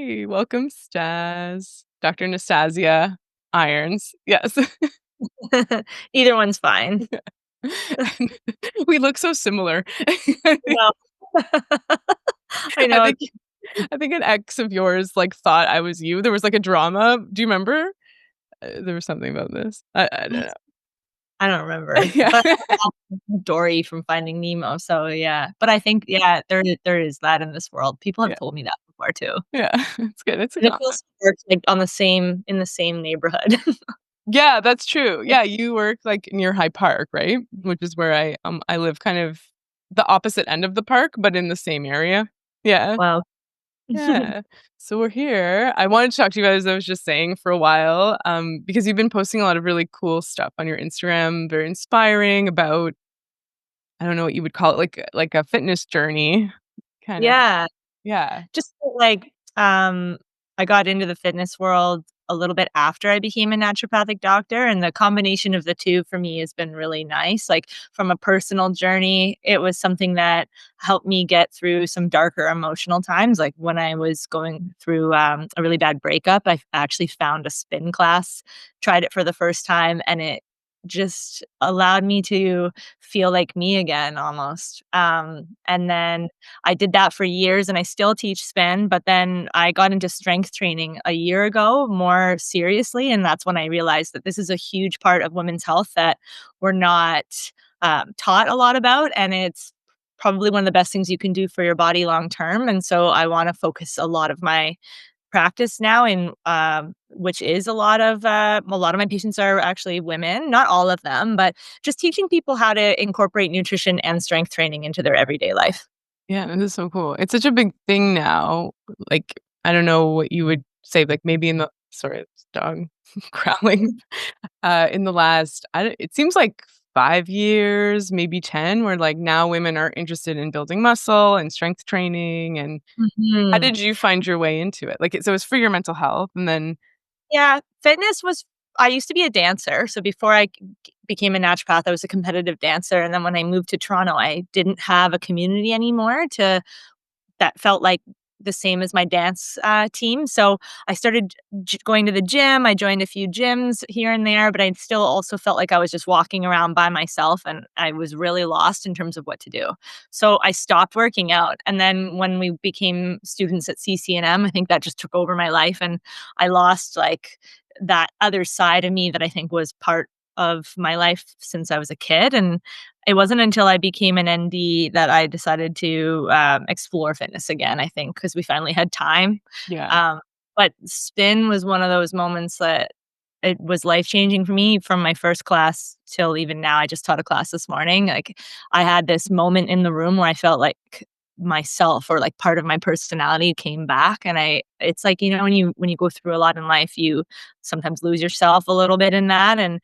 Hey, welcome, Staz. Dr. Nastasia Irons. Yes. Either one's fine. We look so similar. No. I I know. think I think an ex of yours, like, thought I was you. There was, like, a drama. Do you remember? There was something about this. I don't know. I don't remember, Yeah. but Dory from Finding Nemo, so yeah. But I think, yeah, there is that in this world. People have Yeah. told me that before too. Yeah. It's good. It's a And it common. feels like it's, like, on the same in the same neighborhood. Yeah, that's true. Yeah, you work, like, near High Park, right? Which is where I live kind of the opposite end of the park, but in the same area. Yeah. Wow. Yeah. So we're here. I wanted to talk to you guys, as I was just saying, for a while, because you've been posting a lot of really cool stuff on your Instagram, very inspiring about, I don't know what you would call it, like a fitness journey, kind of. Yeah. Yeah. Just like, I got into the fitness world a little bit after I became a naturopathic doctor, and the combination of the 2 for me has been really nice. Like, from a personal journey, it was something that helped me get through some darker emotional times, like, when I was going through, a really bad breakup, I actually found a spin class, tried it for the first time, and it just allowed me to feel like me again almost, and then I did that for years and I still teach spin, but then I got into strength training a year ago more seriously. And that's when I realized that this is a huge part of women's health that we're not taught a lot about. And it's probably one of the best things you can do for your body long term. And so I want to focus a lot of my practice now in which is a lot of my patients are actually women, not all of them, but just teaching people how to incorporate nutrition and strength training into their everyday life. Yeah, this is so cool. It's such a big thing now. Like, I don't know what you would say, like, maybe in the sorry, it's dog growling. In the last, it seems like 5 years, maybe 10, where, like, now women are interested in building muscle and strength training, and how Mhm. did you find your way into it? Like, so it's for your mental health, and then Yeah, fitness was I used to be a dancer, so before I became a naturopath, I was a competitive dancer, and then when I moved to Toronto, I didn't have a community anymore to that felt like the same as my dance, team, so I started going to the gym, I joined a few gyms here and there, but I still also felt like I was just walking around by myself, and I was really lost in terms of what to do. So I stopped working out, and then when we became students at CCNM, I think that just took over my life, and I lost, like, that other side of me that I think was part of my life since I was a kid, and it wasn't until I became an ND that I decided to, explore fitness again, I think, because we finally had time. yeah. Um, but spin was one of those moments that it was life-changing for me from my first class till even now. I just taught a class this morning. Like, I had this moment in the room where I felt like myself or, like, part of my personality came back, and I it's like, when you go through a lot in life, you sometimes lose yourself a little bit in that, and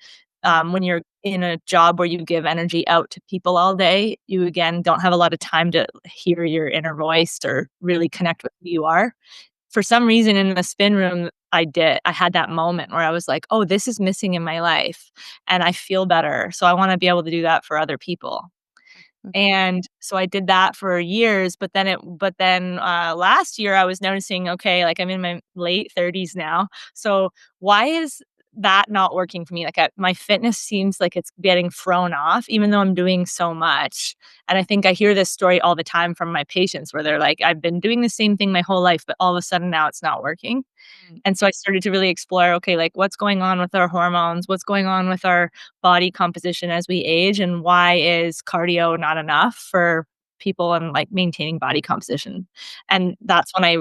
when you're in a job where you give energy out to people all day, you again don't have a lot of time to hear your inner voice or really connect with who you are. For some reason in the spin room, I did. I had that moment where I was like, "Oh, this is missing in my life, and I feel better. So I wanna be able to do that for other people." And so I did that for years, but then last year I was noticing, okay, like, I'm in my late 30s now, so why is that not working for me? Like, my fitness seems like it's getting thrown off even though I'm doing so much, and I think I hear this story all the time from my patients where they're like, "I've been doing the same thing my whole life, but all of a sudden now it's not working." Mm. And so I started to really explore, okay, like, what's going on with our hormones? What's going on with our body composition as we age? And why is cardio not enough for people and, like, maintaining body composition? And that's when I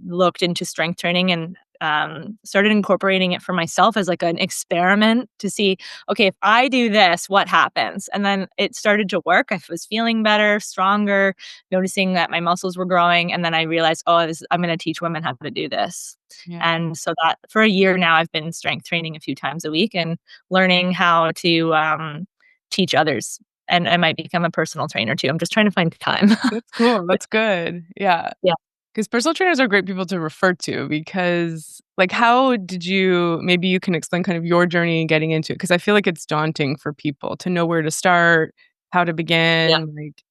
looked into strength training and started incorporating it for myself as, like, an experiment to see, okay, if I do this, what happens? And then it started to work. I was feeling better, stronger, noticing that my muscles were growing. And then I realized, oh, I'm going to teach women how to do this. Yeah. And so that for a year now, I've been strength training a few times a week and learning how to teach others. And I might become a personal trainer too. I'm just trying to find time. That's cool. But That's good. Yeah. yeah. Because personal trainers are great people to refer to because, like, how did you maybe you can explain kind of your journey in getting into it? Because I feel like it's daunting for people to know where to start, how to Yeah. begin, like,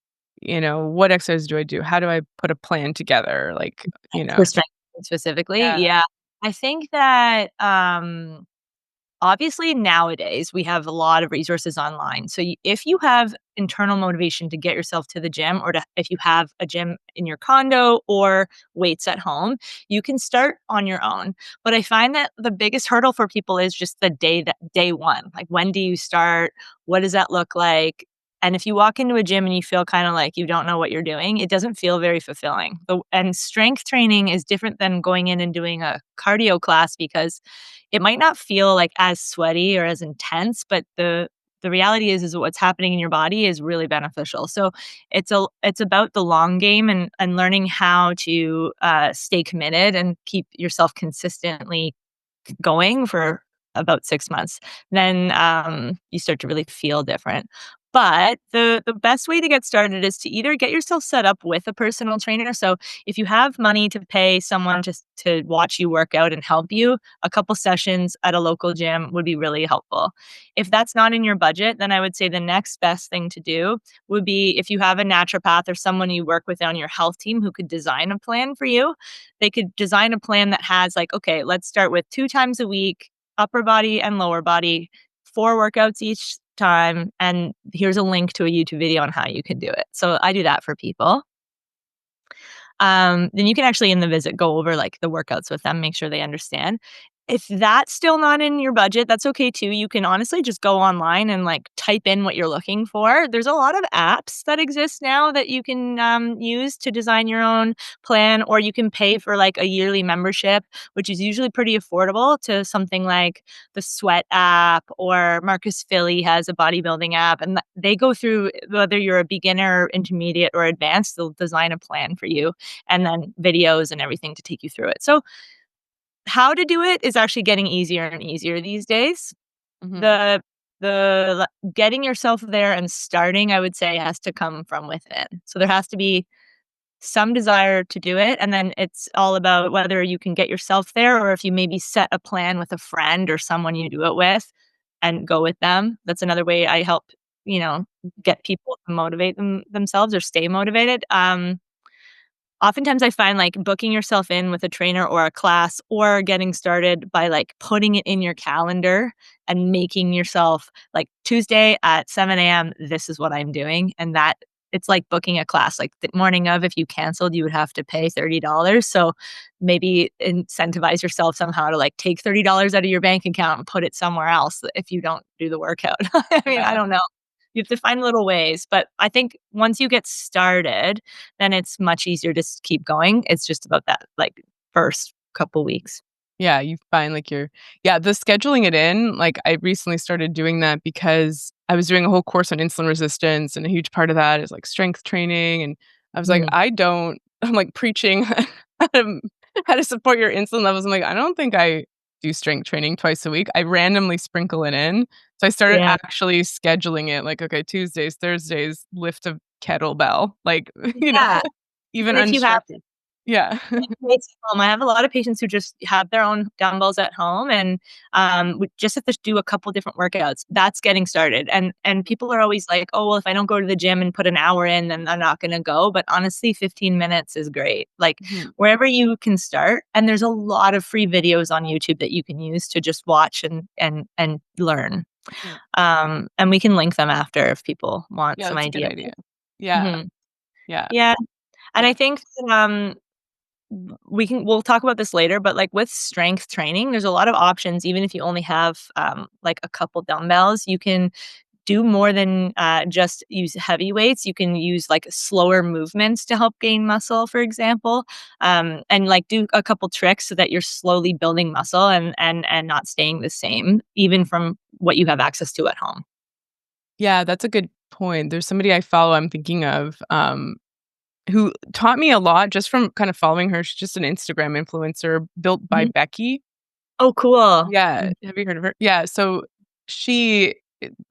what exercise do I do? How do I put a plan together? Like, For strength. specifically. Yeah. Yeah. I think that, obviously, nowadays, we have a lot of resources online. So, if you have internal motivation to get yourself to the gym, or if you have a gym in your condo or weights at home, you can start on your own. But I find that the biggest hurdle for people is just the day one. Like, when do you start? What does that look like? And if you walk into a gym and you feel kind of like you don't know what you're doing, it doesn't feel very fulfilling. And strength training is different than going in and doing a cardio class, because it might not feel like as sweaty or as intense, but the reality is what's happening in your body is really beneficial. So it's about the long game, and learning how to stay committed and keep yourself consistently going for about 6 months. Then you start to really feel different. But the best way to get started is to either get yourself set up with a personal trainer. So if you have money to pay someone to watch you work out and help you, a couple sessions at a local gym would be really helpful. If that's not in your budget, then I would say the next best thing to do would be, if you have a naturopath or someone you work with on your health team who could design a plan for you, they could design a plan that has, like, okay, let's start with 2 times a week, upper body and lower body, 4 workouts each time, and here's a link to a YouTube video on how you can do it. So I do that for people. Then you can actually in the visit go over, like, the workouts with them, make sure they understand. If that's still not in your budget, that's okay too. You can honestly just go online and, like, type in what you're looking for. There's a lot of apps that exist now that you can use to design your own plan, or you can pay for, like, a yearly membership, which is usually pretty affordable, to something like the Sweat app, or Marcus Philly has a bodybuilding app, and they go through whether you're a beginner, intermediate, or advanced. They'll design a plan for you, and then videos and everything to take you through it. So how to do it is actually getting easier and easier these days. Mhm. The getting yourself there and starting, I would say, has to come from within. So there has to be some desire to do it, and then it's all about whether you can get yourself there, or if you maybe set a plan with a friend or someone you do it with and go with them. That's another way I help, you know, get people to motivate themselves or stay motivated. Oftentimes I find, like, booking yourself in with a trainer or a class, or getting started by, like, putting it in your calendar and making yourself, like, Tuesday at 7 a.m., this is what I'm doing, and that it's like booking a class. Like, the morning of, if you canceled, you would have to pay $30. So maybe incentivize yourself somehow to, like, take $30 out of your bank account and put it somewhere else if you don't do the workout. I mean, I Yeah. don't know. You have to find little ways, but I think once you get started, then it's much easier to keep going. It's just about that, like, first couple weeks. Yeah, you find, like, the scheduling it in, like, I recently started doing that because I was doing a whole course on insulin resistance, and a huge part of that is, like, strength training, and I was like, Mm. "I don't" I'm, like, preaching how to how to support your insulin levels. I'm like, "I don't think I do strength training twice a week." I randomly sprinkle it in. So I started Yeah. actually scheduling it, like, okay, Tuesdays, Thursdays, lift a kettlebell, like, Yeah, even even if you have unstructured. Yeah. weights at home. I have a lot of patients who just have their own dumbbells at home, and we just have to do a couple different workouts. That's getting started. And people are always like, "Oh, well, if I don't go to the gym and put an hour in, then I'm not gonna go." But honestly, 15 minutes is great. Like, Mhm. wherever you can start, and there's a lot of free videos on YouTube that you can use to just watch and learn. Mhm. And we can link them after if people want Yeah, some that's a good ideas. idea. Yeah, Mhm. yeah, Yeah, and yeah. I think that, we'll talk about this later, but, like, with strength training, there's a lot of options. Even if you only have, like, a couple dumbbells, you can do more than, just use heavy weights. You can use, like, slower movements to help gain muscle, for example, and, like, do a couple tricks so that you're slowly building muscle, and not staying the same, even from what you have access to at home. Yeah, that's a good point. There's somebody I follow, I'm thinking of, who taught me a lot just from kind of following her. She's just an Instagram influencer built by Mhm. Becky. Oh, cool. Yeah, Mhm. have you heard of her? Yeah, so she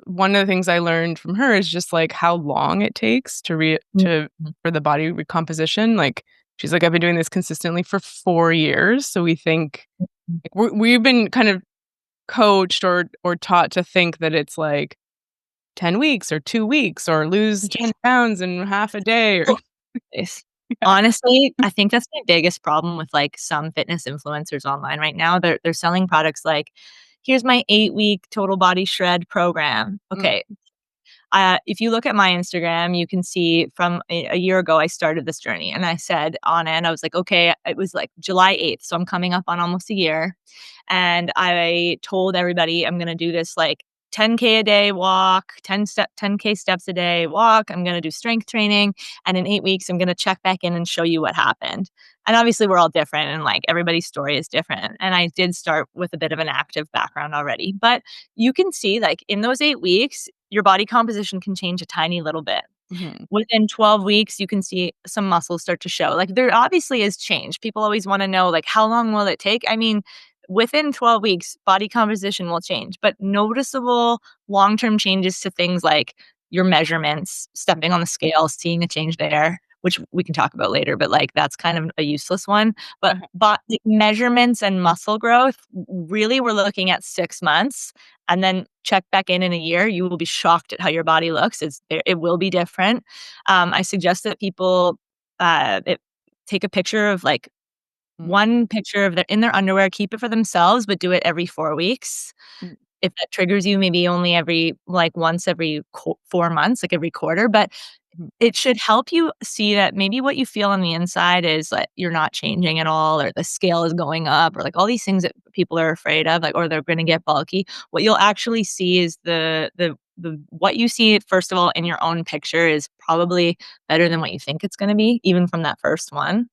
one of the things I learned from her is just, like, how long it takes to Mhm. for the body recomposition. Like, she's like, "I've been doing this consistently for 4 years," so we think like, we've been kind of coached or taught to think that it's, like, 10 weeks or 2 weeks or lose Yeah. 10 pounds in half a day or Nice. Honestly, I think that's my biggest problem with, like, some fitness influencers online right now. They're selling products like, "Here's my 8-week total body shred program." Mm, Okay, if you look at my Instagram, you can see from a year ago, I started this journey and I said on it, I was like, okay, it was like July 8th. So I'm coming up on almost a year. And I told everybody I'm going to do this like 10K a day walk, 10K steps a day walk. I'm going to do strength training. And in 8 weeks, I'm going to check back in and show you what happened. And obviously, we're all different and like everybody's story is different. And I did start with a bit of an active background already. But you can see, like, in those 8 weeks, your body composition can change a tiny little bit. mhm, Within 12 weeks, you can see some muscles start to show. Like, there obviously is change. People always wanna know, like, how long will it take? I mean, within 12 weeks, body composition will change, but noticeable long-term changes to things like your measurements, stepping on the scale, seeing a change there, which we can talk about later, but, like, that's kind of a useless one. But uh-huh, the measurements and muscle growth, really, we're looking at 6 months, and then check back in a year. You will be shocked at how your body looks. It will be different. I suggest that people, it take a picture of, like, mm, one picture of their in their underwear, keep it for themselves, but do it every 4 weeks. mm, If that triggers you, maybe only once every 4 months, like every quarter, but mhm, it should help you see that maybe what you feel on the inside is that you're not changing at all, or the scale is going up, or like all these things that people are afraid of, like, or they're gonna get bulky. What you'll actually see is the what you see, first of all, in your own picture is probably better than what you think it's gonna be, even from that first one.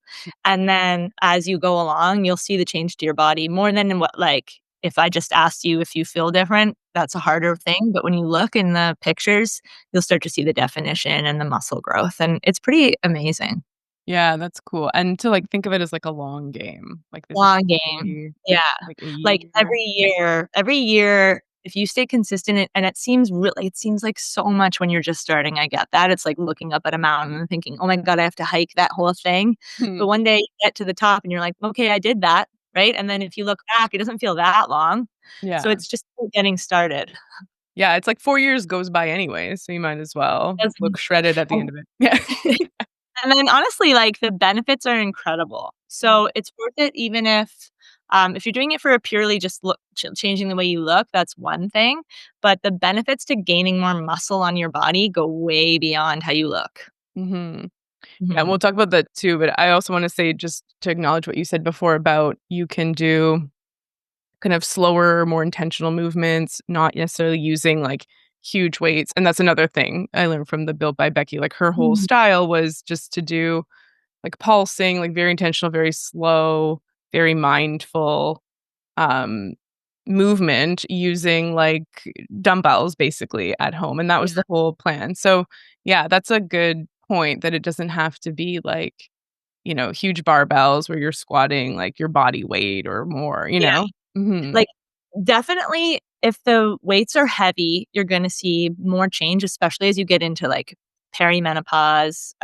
And then as you go along, you'll see the change to your body more than in what, like, if I just asked you if you feel different, that's a harder thing. But when you look in the pictures, you'll start to see the definition and the muscle growth, and it's pretty amazing. yeah, that's cool, and to, like, think of it as, like, a long game, like, this is Long game. be, Yeah. like, a Like, year. every year, if you stay consistent and it seems like so much when you're just starting, I get that. It's like looking up at a mountain and thinking, "Oh my god, I have to hike that whole thing." Hmm, But one day you get to the top and you're like, "Okay, I did that." Right? And then if you look back, it doesn't feel that long. So yeah. it's just getting started. Yeah, it's like 4 years goes by anyway, so you might as well look Doesn't shredded at the end of it. Yeah. And then honestly, like, the benefits are incredible. Mhm, So it's worth it even if you're doing it for a purely just look changing the way you look, that's one thing, but the benefits to gaining more muscle on your body go way beyond how you look. mhm. Yeah, and Mhm. we'll talk about that too, but I also wanna say just to acknowledge what you said before about you can do kind of slower, more intentional movements, not necessarily using, like, huge weights, and that's another thing I learned from the Built by Becky, like, her whole Mhm. style was just to do, like, pulsing, like, very intentional, very slow, very mindful, um, movement using, like, dumbbells basically at home, and that was Yeah, the whole plan. So, yeah, that's a good point that it doesn't have to be, like, huge barbells where you're squatting, like, your body weight or more, you yeah. know? Mhm. Like, definitely, if the weights are heavy, you're gonna see more change, especially as you get into, like, perimenopause,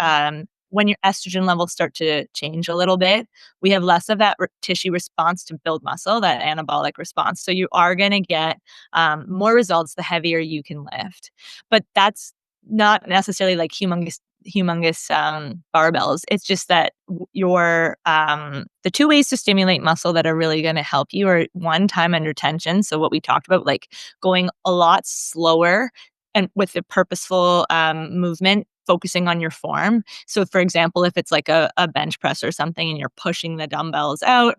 when your estrogen levels start to change a little bit, we have less of that tissue response to build muscle, that anabolic response, so you are gonna get, more results the heavier you can lift. But that's not necessarily, like, humongous, barbells. It's just that the 2 ways to stimulate muscle that are really gonna help you are, 1, time under tension, so what we talked about, like, going a lot slower and with the purposeful, movement, focusing on your form. So, for example, if it's like a bench press or something and you're pushing the dumbbells out,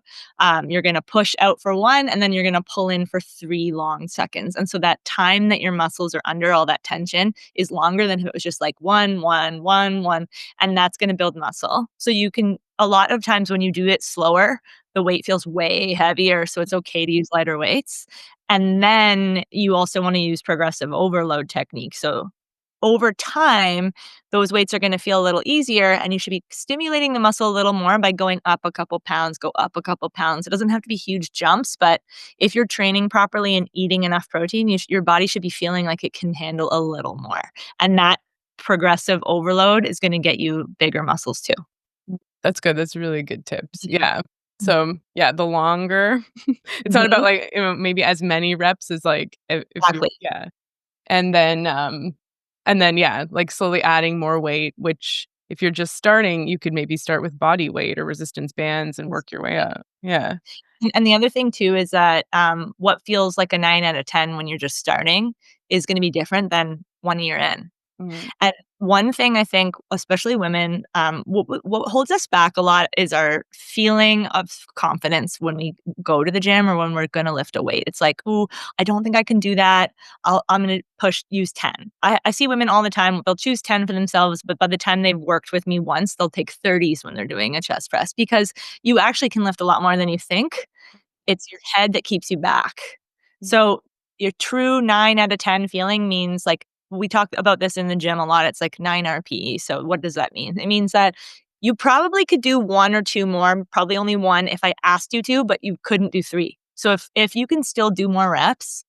you're gonna push out for 1, and then you're gonna pull in for 3 long seconds, and so that time that your muscles are under all that tension is longer than if it was just like 1, 1, 1, 1, and that's gonna build muscle. So you can a lot of times when you do it slower, the weight feels way heavier, so it's okay to use lighter weights. And then you also wanna use progressive overload technique. So over time, those weights are gonna feel a little easier, and you should be stimulating the muscle a little more by going up a couple pounds, go up a couple pounds. It doesn't have to be huge jumps, but if you're training properly and eating enough protein, your body should be feeling like it can handle a little more, and that progressive overload is gonna get you bigger muscles too. That's good, that's really good tips. Mhm. Yeah. So, yeah, the longer it's not about, Mhm. like, maybe as many reps as, like, if you Exactly. yeah. And then, yeah, like, slowly adding more weight, which if you're just starting, you could maybe start with body weight or resistance bands and work your way up. Yeah. And the other thing too is that, what feels like a 9 out of 10 when you're just starting is gonna be different than 1 year in. Mhm. And one thing I think, especially women, what holds us back a lot is our feeling of confidence when we go to the gym or when we're gonna lift a weight. It's like, "Ooh, I don't think I can do that. I'm gonna use 10." I see women all the time, they'll choose 10 for themselves, but by the time they've worked with me once, they'll take 30s when they're doing a chest press because you actually can lift a lot more than you think. It's your head that keeps you back. So your true 9 out of 10 feeling means like we talk about this in the gym a lot. It's like 9 RPE. So what does that mean? It means that you probably could do 1 or 2 more, probably only 1 if I asked you to, but you couldn't do 3. So if you can still do more reps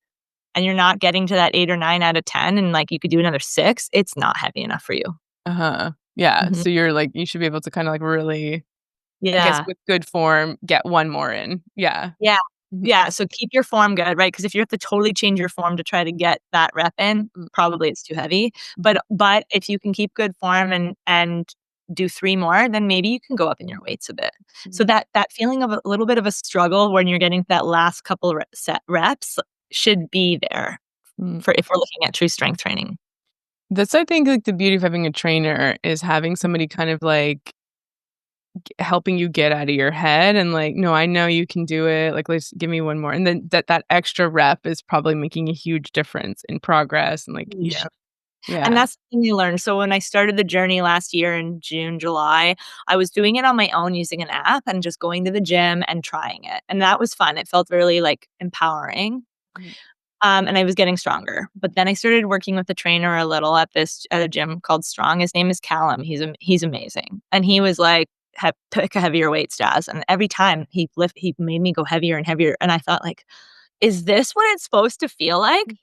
and you're not getting to that 8 or 9 out of 10 and like you could do another 6, it's not heavy enough for you. Uh-huh. Yeah. Mhm. So you're like, you should be able to kind of like really, I guess, Yeah. with good form, get one more in. Yeah. Yeah. Mhm. Yeah, so keep your form good, right? Because if you have to totally change your form to try to get that rep in, probably it's too heavy. But if you can keep good form and do 3 more, then maybe you can go up in your weights a bit. So Mhm. that feeling of a little bit of a struggle when you're getting that last couple set reps should be there Mm. for if we're looking at true strength training. That's, I think, like, the beauty of having a trainer is having somebody kind of, like, helping you get out of your head and, like, "No, I know you can do it, like, let's give me one more," and then that extra rep is probably making a huge difference in progress and, like, Yeesh. And yeah. that's the thing you learn. So when I started the journey last year in June, July, I was doing it on my own using an app and just going to the gym and trying it. And that was fun. It felt really like empowering. Mhm. And I was getting stronger. But then I started working with a trainer a little at a gym called Strong. His name is Callum. He's amazing. And he was like, pick a heavier weight, Staz. And every time he made me go heavier and heavier. And I thought like, is this what it's supposed to feel like?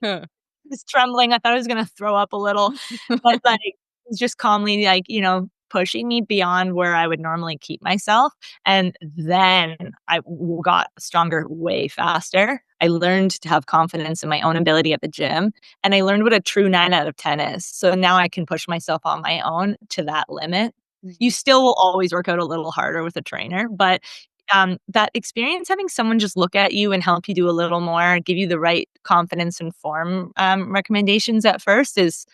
Was trembling. I thought I was gonna throw up a little, but, like, he's just calmly, like, pushing me beyond where I would normally keep myself, and then I got stronger way faster. I learned to have confidence in my own ability at the gym, and I learned what a true 9 out of 10 is, so now I can push myself on my own to that limit. You still will always work out a little harder with a trainer, but that experience having someone just look at you and help you do a little more, give you the right confidence and form recommendations at first is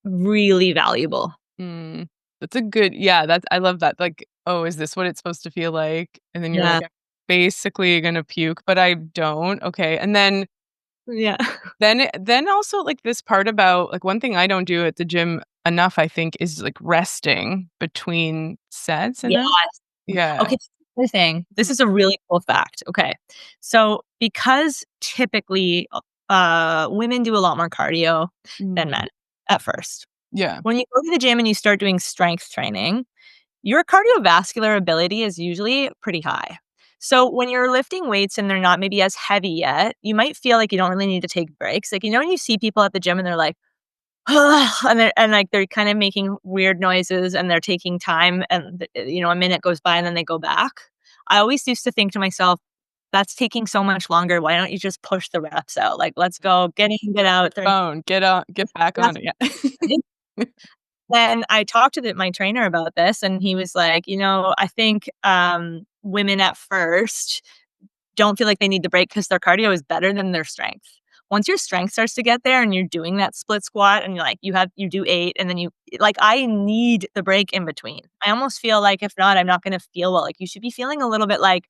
really valuable. Mm. That's a good, yeah, that's, I love that, like, "Oh, is this what it's supposed to feel like?" And then you're like, Yeah. "I'm basically gonna puke, but I don't." Okay, and then Yeah. then also, like, this part about, like, one thing I don't do at the gym enough, I think, is, like, resting between sets, I Yes. know? Yeah. Okay, another thing. This Mhm. is a really cool fact. Okay. So because typically women do a lot more cardio Mm. than men at first. Yeah. When you go to the gym and you start doing strength training, your cardiovascular ability is usually pretty high. So when you're lifting weights and they're not maybe as heavy yet, you might feel like you don't really need to take breaks. Like, when you see people at the gym and they're like, and like they're kind of making weird noises and they're taking time and a minute goes by and then they go back. I always used to think to myself, that's taking so much longer. Why don't you just push the reps out? Like, let's go, get in, get out. Phone, get on, get back That's on it, yeah. then I talked to my trainer about this, and he was like, I think women at first don't feel like they need the break because their cardio is better than their strength. Once your strength starts to get there and you're doing that split squat and you're like you do 8 and then you like I need the break in between. I almost feel like if not, I'm not going to feel well. Like you should be feeling a little bit like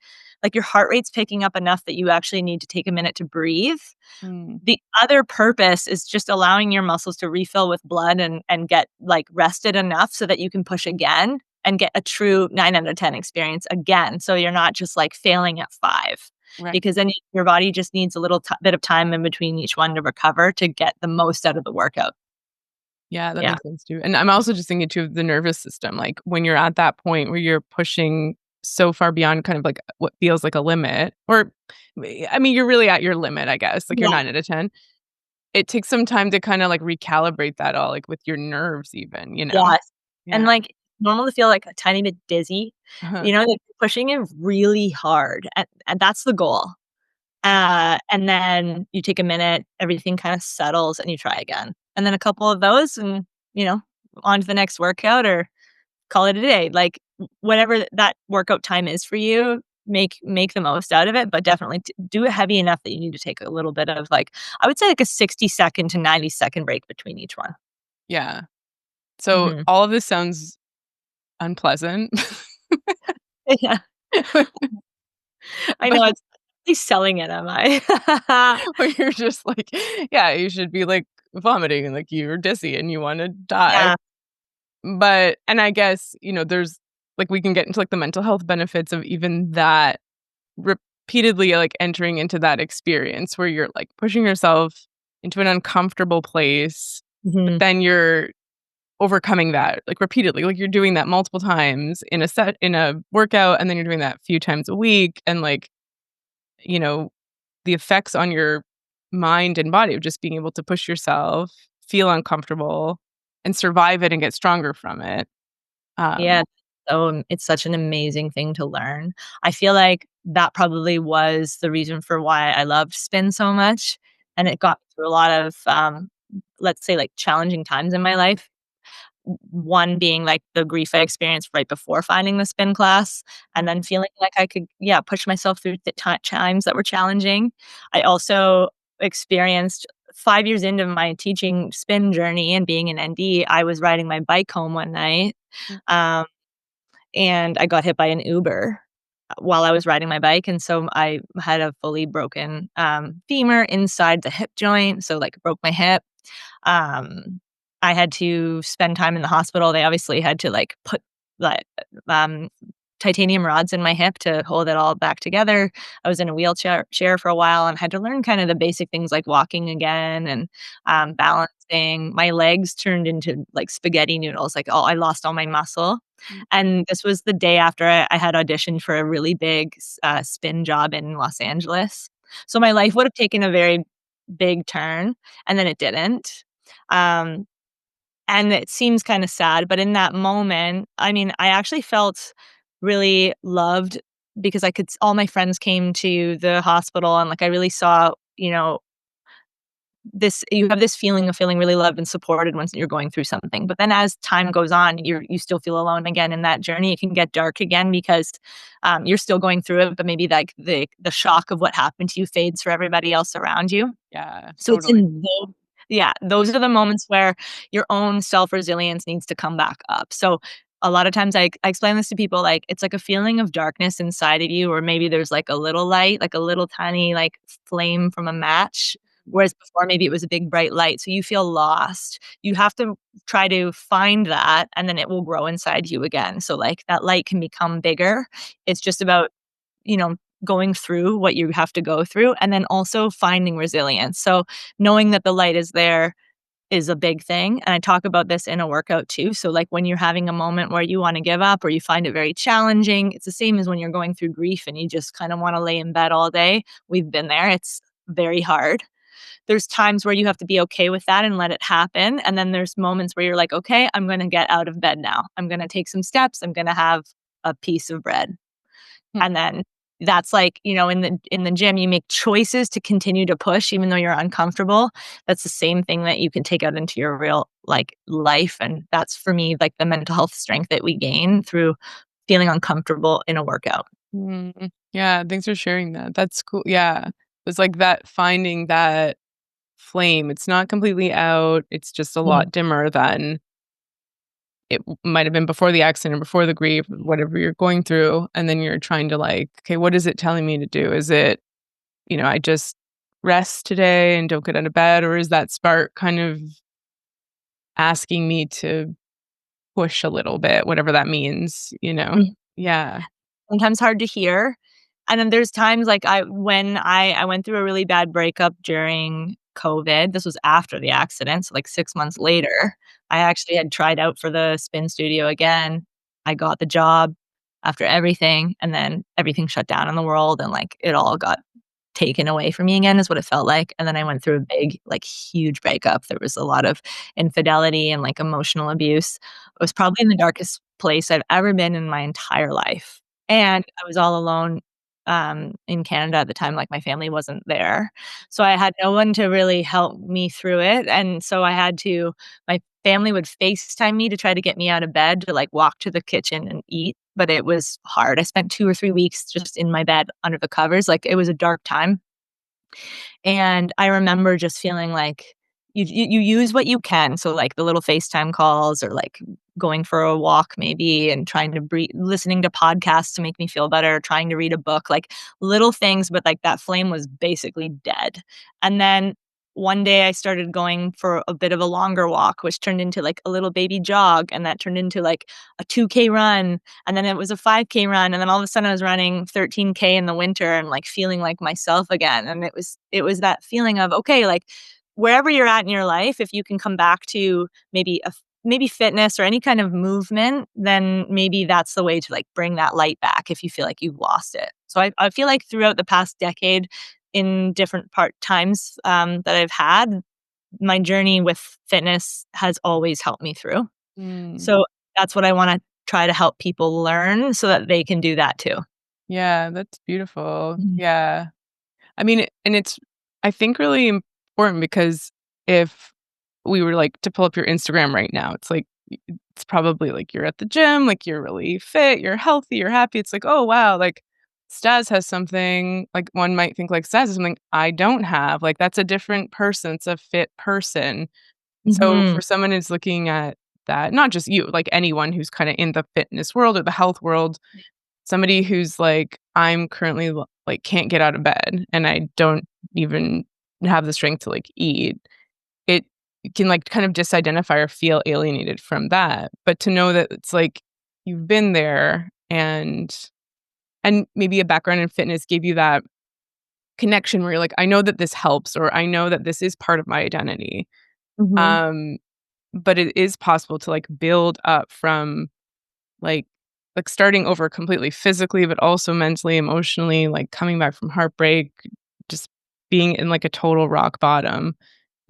your heart rate's picking up enough that you actually need to take a minute to breathe. Mm, The other purpose is just allowing your muscles to refill with blood and get like rested enough so that you can push again and get a true 9 out of 10 experience again. So you're not just like failing at 5 right. because then your body just needs a little bit of time in between each one to recover to get the most out of the workout. Yeah, that Yeah. makes sense too, and I'm also just thinking too of the nervous system, like, when you're at that point where you're pushing so far beyond kind of like what feels like a limit, or I mean, you're really at your limit, I guess, like, you're Yeah. 9 out of 10. It takes some time to kinda, like, recalibrate that all, like, with your nerves even, you know? Yes. And, Yeah. like, normal to feel, like, a tiny bit dizzy, Uh-huh. like, pushing it really hard, and that's the goal. And then you take a minute, everything kinda settles, and you try again. And then a couple of those and, on to the next workout or call it a day. Like whatever that workout time is for you, make the most out of it, but definitely do it heavy enough that you need to take a little bit of like I would say like a 60-second to 90-second break between each one. Yeah. So Mhm. all of this sounds unpleasant. Yeah. I know But it's he's selling it, am I? where you're just like, yeah, you should be, like, vomiting and, like, you're dizzy and you wanna die. Yeah. But and I guess, there's like, we can get into, like, the mental health benefits of even that repeatedly, like, entering into that experience where you're, like, pushing yourself into an uncomfortable place, but Mhm. then you're overcoming that, like, repeatedly, like, you're doing that multiple times in a workout, and then you're doing that a few times a week, and, like, you know, the effects on your mind and body of just being able to push yourself, feel uncomfortable, and survive it and get stronger from it. Yeah. Um, So, it's such an amazing thing to learn. I feel like that probably was the reason for why I loved spin so much, and it got me through a lot of, let's say, like, challenging times in my life. One being, like, the grief I experienced right before finding the spin class, and then feeling like I could, yeah, push myself through the times that were challenging. I also experienced 5 years into my teaching spin journey and being an ND, I was riding my bike home one night, um, and I got hit by an Uber while I was riding my bike, and so I had a fully broken, femur inside the hip joint, so, like, broke my hip. Um, I had to spend time in the hospital. They obviously had to, like, put, like, um, titanium rods in my hip to hold it all back together. I was in a wheelchair for a while and had to learn kind of the basic things like walking again and, balancing. My legs turned into, like, spaghetti noodles, like, I lost all my muscle, and this was the day after I had auditioned for a really big spin job in Los Angeles. So my life would have taken a very big turn, and then it didn't. Um, and it seems kinda sad, but in that moment, I mean, I actually felt really loved because I could all my friends came to the hospital and, like, I really saw, this you have this feeling of feeling really loved and supported once you're going through something. But then as time goes on, you still feel alone again in that journey. It can get dark again because, you're still going through it, but maybe, like, the shock of what happened to you fades for everybody else around you. yeah, So it's totally. in tho yeah, those are the moments where your own self-resilience needs to come back up. So, a lot of times I explain this to people, like, it's like a feeling of darkness inside of you, or maybe there's, like, a little light, like a little tiny, like, flame from a match, whereas before maybe it was a big bright light, so you feel lost. You have to try to find that, and then it will grow inside you again. So, like, that light can become bigger. It's just about, you know, going through what you have to go through and then also finding resilience. So knowing that the light is there is a big thing. And I talk about this in a workout too. So like when you're having a moment where you want to give up or you find it very challenging, it's the same as when you're going through grief and you just kind of want to lay in bed all day. We've been there. It's very hard. There's times where you have to be okay with that and let it happen. And then there's moments where you're like, okay, I'm going to get out of bed now. I'm going to take some steps. I'm going to have a piece of bread. Hmm. And then that's like, in the gym, you make choices to continue to push even though you're uncomfortable. That's the same thing that you can take out into your real, like, life, and that's for me, like, the mental health strength that we gain through feeling uncomfortable in a workout. Yeah, thanks for sharing that. That's cool. Yeah. It's like that finding that flame. It's not completely out. It's just a Mhm. lot dimmer than it might have been before the accident or before the grief, whatever you're going through. And then you're trying to like, okay, what is it telling me to do? Is it, I just rest today and don't get out of bed? Or is that spark kind of asking me to push a little bit, whatever that means, you know? Mm. Yeah. Sometimes hard to hear. And then there's times like I went through a really bad breakup during COVID. This was after the accident, so like 6 months later, I actually had tried out for the spin studio again. I got the job after everything, and then everything shut down in the world and, like, it all got taken away from me again is what it felt like, and then I went through a big, like, huge breakup. There was a lot of infidelity and, like, emotional abuse. It was probably in the darkest place I've ever been in my entire life, and I was all alone, in Canada at the time, like, my family wasn't there. So I had no one to really help me through it, and so I had to my family would FaceTime me to try to get me out of bed to like walk to the kitchen and eat, but it was hard. I spent 2 or 3 weeks just in my bed under the covers. Like, it was a dark time. And I remember just feeling like you use what you can. So, like, the little FaceTime calls or, like, going for a walk maybe and trying to breathe, listening to podcasts to make me feel better, trying to read a book, like, little things, but, like, that flame was basically dead. And then one day I started going for a bit of a longer walk, which turned into, like, a little baby jog, and that turned into, like, a 2K run, and then it was a 5K run, and then all of a sudden I was running 13K in the winter and, like, feeling like myself again, and it was that feeling of, okay, like, wherever you're at in your life, if you can come back to maybe fitness or any kind of movement, then maybe that's the way to, like, bring that light back if you feel like you've lost it. So I feel like throughout the past decade, in different part times, that I've had, my journey with fitness has always helped me through. Mm. So that's what I wanna try to help people learn so that they can do that too. Yeah, that's beautiful. Mhm. Yeah. I mean, and it's, I think, really important because if we were, like, to pull up your Instagram right now, it's like, it's probably like you're at the gym, like, you're really fit, you're healthy, you're happy. It's like, "Oh, wow," like, Staz has something, like, one might think, like, Staz has something I don't have, like, that's a different person, it's a fit person. So Mhm. for someone who's looking at that, not just you, like, anyone who's kinda in the fitness world or the health world, somebody who's like, "I'm currently, like, can't get out of bed, and I don't even have the strength to, like, eat." It can, like, kind of disidentify or feel alienated from that, but to know that it's like you've been there, and maybe a background in fitness gave you that connection where you're like, "I know that this helps," or, "I know that this is part of my identity." Mhm. Um, but it is possible to, like, build up from, like starting over completely physically, but also mentally, emotionally, like, coming back from heartbreak, just being in, like, a total rock bottom,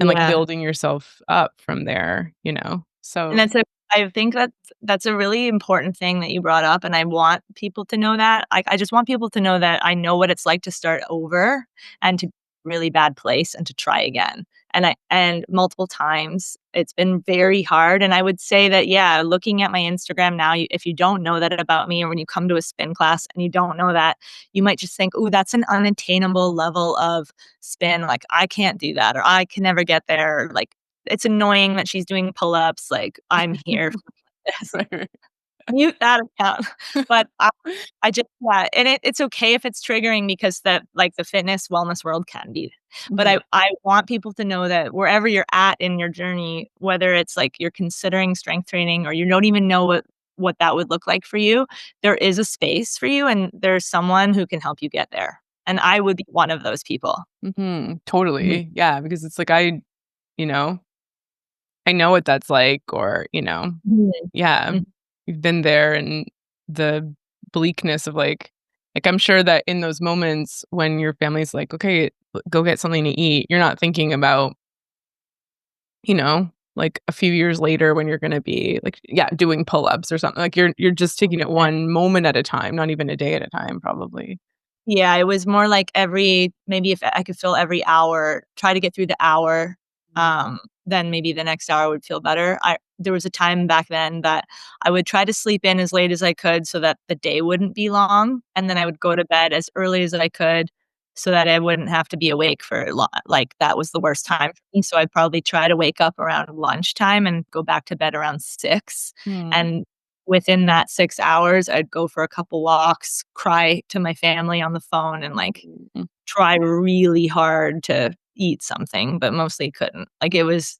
and, like, Yeah. building yourself up from there, you know? And So that's a I think that's a really important thing that you brought up, and I want people to know that. I just want people to know that I know what it's like to start over and to really bad place and to try again. And multiple times, it's been very hard, and I would say that, yeah, looking at my Instagram now, if you don't know that about me or when you come to a spin class and you don't know that, you might just think, "Ooh, that's an unattainable level of spin, like, I can't do that," or, "I can never get there," like, it's annoying that she's doing pull-ups, like, I'm here for this. right, right. Mute that account. But I just yeah, and it's okay if it's triggering because the fitness wellness world can be. But Mhm, I want people to know that wherever you're at in your journey, whether it's, like, you're considering strength training or you don't even know what that would look like for you, there is a space for you, and there's someone who can help you get there. And I would be one of those people. mhm, Mhm. totally, yeah, because it's like you know, I know what that's like, or, Mhm. yeah, Mhm. you've been there, and the bleakness of, like, I'm sure that in those moments when your family's like, "Okay, go get something to eat," you're not thinking about, like, a few years later when you're gonna be, like, yeah, doing pull-ups or something, like, you're just taking it one moment at a time, not even a day at a time, probably. Yeah, it was more like maybe if I could fill every hour, try to get through the hour, Mm, then maybe the next hour would feel better. There was a time back then that I would try to sleep in as late as I could so that the day wouldn't be long, and then I would go to bed as early as I could so that I wouldn't have to be awake for like, that was the worst time for me, so I'd probably try to wake up around lunchtime and go back to bed around 6, mm, and within that 6 hours, I'd go for a couple walks, cry to my family on the phone, and, like, mm, try really hard to eat something, but mostly couldn't. Like, it was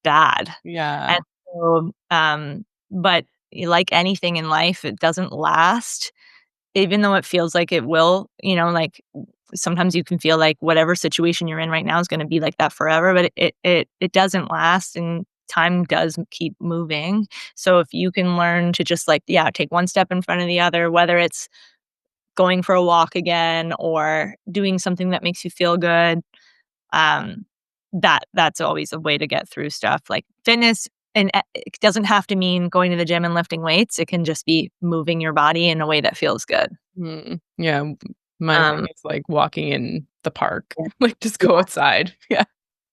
bad. yeah, And so, but like anything in life, it doesn't last, even though it feels like it will, like, sometimes you can feel like whatever situation you're in right now is gonna be like that forever, but it doesn't last, and time does keep moving. So if you can learn to just, like, yeah, take one step in front of the other, whether it's going for a walk again or doing something that makes you feel good, um, that's always a way to get through stuff. Like, fitness, and it doesn't have to mean going to the gym and lifting weights. It can just be moving your body in a way that feels good. yeah, my thing Um, is, like, walking in the park, yeah, like, just yeah, go outside, yeah.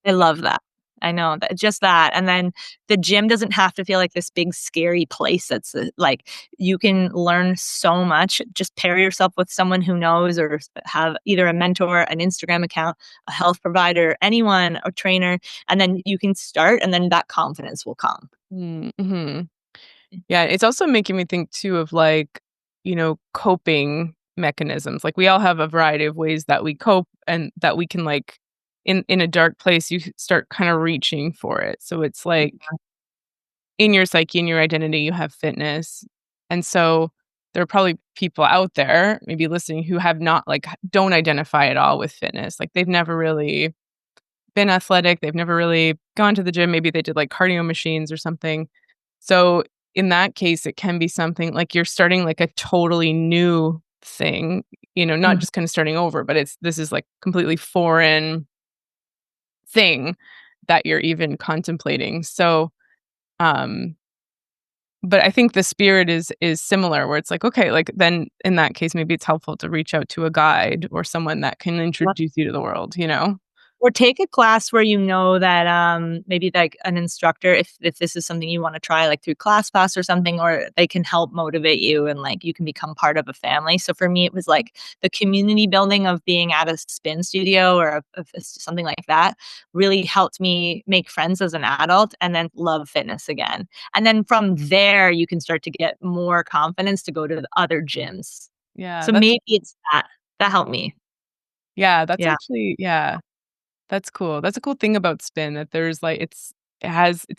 I love that. I know that just that. And then the gym doesn't have to feel like this big scary place that's like you can learn so much. Just pair yourself with someone who knows or have either a mentor, an Instagram account, a health provider, anyone, a trainer, and then you can start and then that confidence will come. Mm-hmm. Yeah, it's also making me think too of like, coping mechanisms. Like we all have a variety of ways that we cope and that we can like in a dark place, you start kind of reaching for it. So it's like in your psyche, in your identity, you have fitness. And so there are probably people out there maybe listening who have not like don't identify at all with fitness. Like they've never really been athletic, they've never really gone to the gym, maybe they did like cardio machines or something. So in that case, it can be something like you're starting like a totally new thing, not Mhm. just kind of starting over, but this is like completely foreign thing that you're even contemplating. So, um, but I think the spirit is similar where it's like, okay, like then in that case, maybe it's helpful to reach out to a guide or someone that can introduce you to the world, you know? Or take a class where you know that, maybe like an instructor, if this is something you wanna try, like through ClassPass or something, or they can help motivate you and, like, you can become part of a family. So for me, it was like the community building of being at a spin studio or of something like that really helped me make friends as an adult and then love fitness again. And then from there, you can start to get more confidence to go to the other gyms. Yeah, So maybe it's that. That helped me. that's Yeah. actually yeah. That's cool. That's a cool thing about spin that there's like it's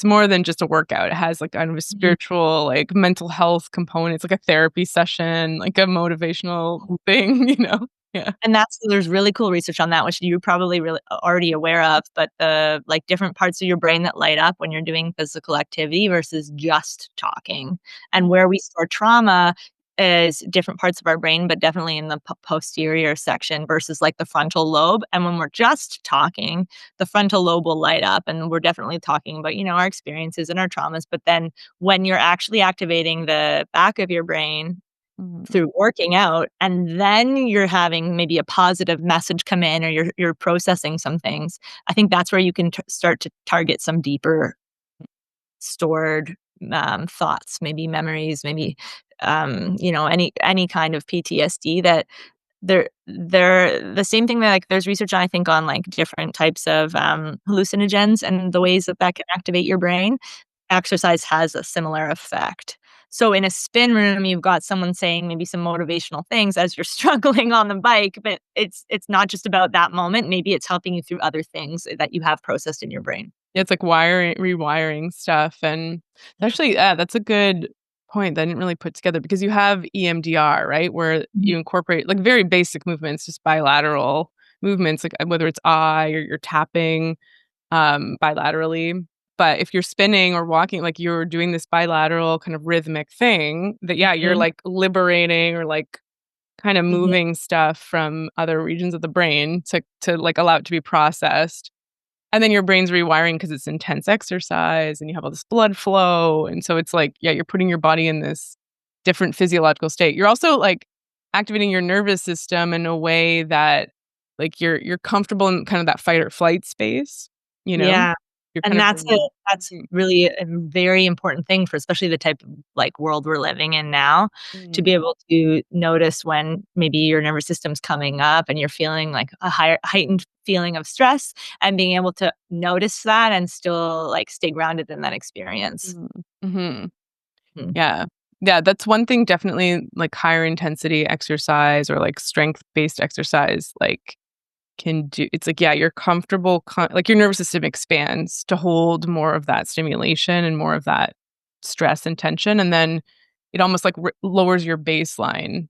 more than just a workout. It has like kind of a Mhm. spiritual, like mental health component. It's like a therapy session, like a motivational thing, you know? Yeah. And there's really cool research on that, which you're probably really already aware of, but the, like, different parts of your brain that light up when you're doing physical activity versus just talking. And where we store trauma is different parts of our brain, but definitely in the posterior section versus, like, the frontal lobe. And when we're just talking, the frontal lobe will light up, and we're definitely talking about, our experiences and our traumas. But then when you're actually activating the back of your brain Mhm. through working out, and then you're having maybe a positive message come in or you're processing some things. I think that's where you can start to target some deeper stored, thoughts, maybe memories, maybe, any kind of PTSD that they're the same thing that, like, there's research I think on, like, different types of, hallucinogens and the ways that that can activate your brain. Exercise has a similar effect. So in a spin room, you've got someone saying maybe some motivational things as you're struggling on the bike, but it's not just about that moment. Maybe it's helping you through other things that you have processed in your brain. Yeah, it's like rewiring stuff, and actually, yeah, that's a good point that I didn't really put together because you have EMDR, right? Where Mhm. you incorporate like very basic movements, just bilateral movements, like whether it's eye or you're tapping bilaterally. But if you're spinning or walking, like you're doing this bilateral kind of rhythmic thing that, yeah, you're Mhm. like liberating or like kind of Mhm. moving stuff from other regions of the brain to like allow it to be processed. And then your brain's rewiring because it's intense exercise and you have all this blood flow. And so it's like, yeah, you're putting your body in this different physiological state. You're also like activating your nervous system in a way that like you're comfortable in kind of that fight or flight space, you know? Yeah. You're kind And of that's mm, really a very important thing for especially the type of, like, world we're living in now, to mm, be able to notice when maybe your nervous system's coming up and you're feeling, like, a higher heightened feeling of stress, and being able to notice that and still, like, stay grounded in that experience. mm, mhm. Mhm. Yeah. Yeah, that's one thing definitely like higher intensity exercise or like strength-based exercise like can do it's like, yeah, you're comfortable like your nervous system expands to hold more of that stimulation and more of that stress and tension, and then it almost like lowers your baseline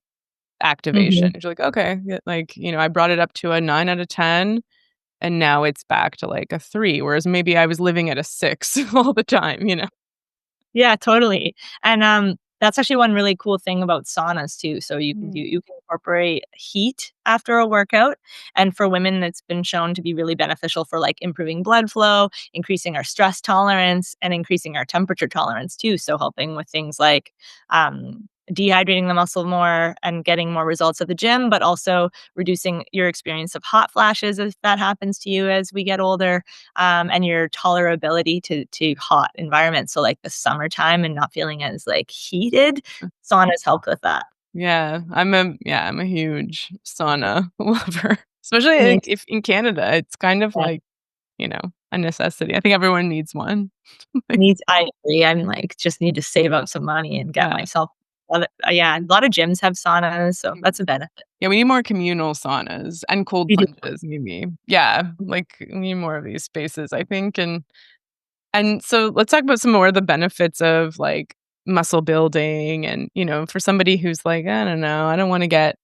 activation. Mhm. You're like, "Okay, yeah," like, I brought it up to a 9 out of 10, and now it's back to like a 3, whereas maybe I was living at a 6 all the time, you know? Yeah, totally. And, that's actually one really cool thing about saunas too. So Mm, you can incorporate heat after a workout, and for women, it's been shown to be really beneficial for, like, improving blood flow, increasing our stress tolerance, and increasing our temperature tolerance too, so helping with things like, dehydrating the muscle more and getting more results at the gym, but also reducing your experience of hot flashes if that happens to you as we get older, and your tolerability to hot environments. So like the summertime and not feeling as like heated, saunas help with that. I'm a huge sauna lover, especially Me if in Canada, it's kind of too. like, a necessity. I think everyone needs one. Like, I agree. I'm like, just need to save up some money and get yeah. myself yeah, a lot of gyms have saunas, so Mhm. that's a benefit. Yeah, we need more communal saunas and cold We do. plunges, maybe. Yeah, like, we need more of these spaces, I think, and so let's talk about some more of the benefits of, like, muscle building and, for somebody who's like, "I don't know, I don't wanna get."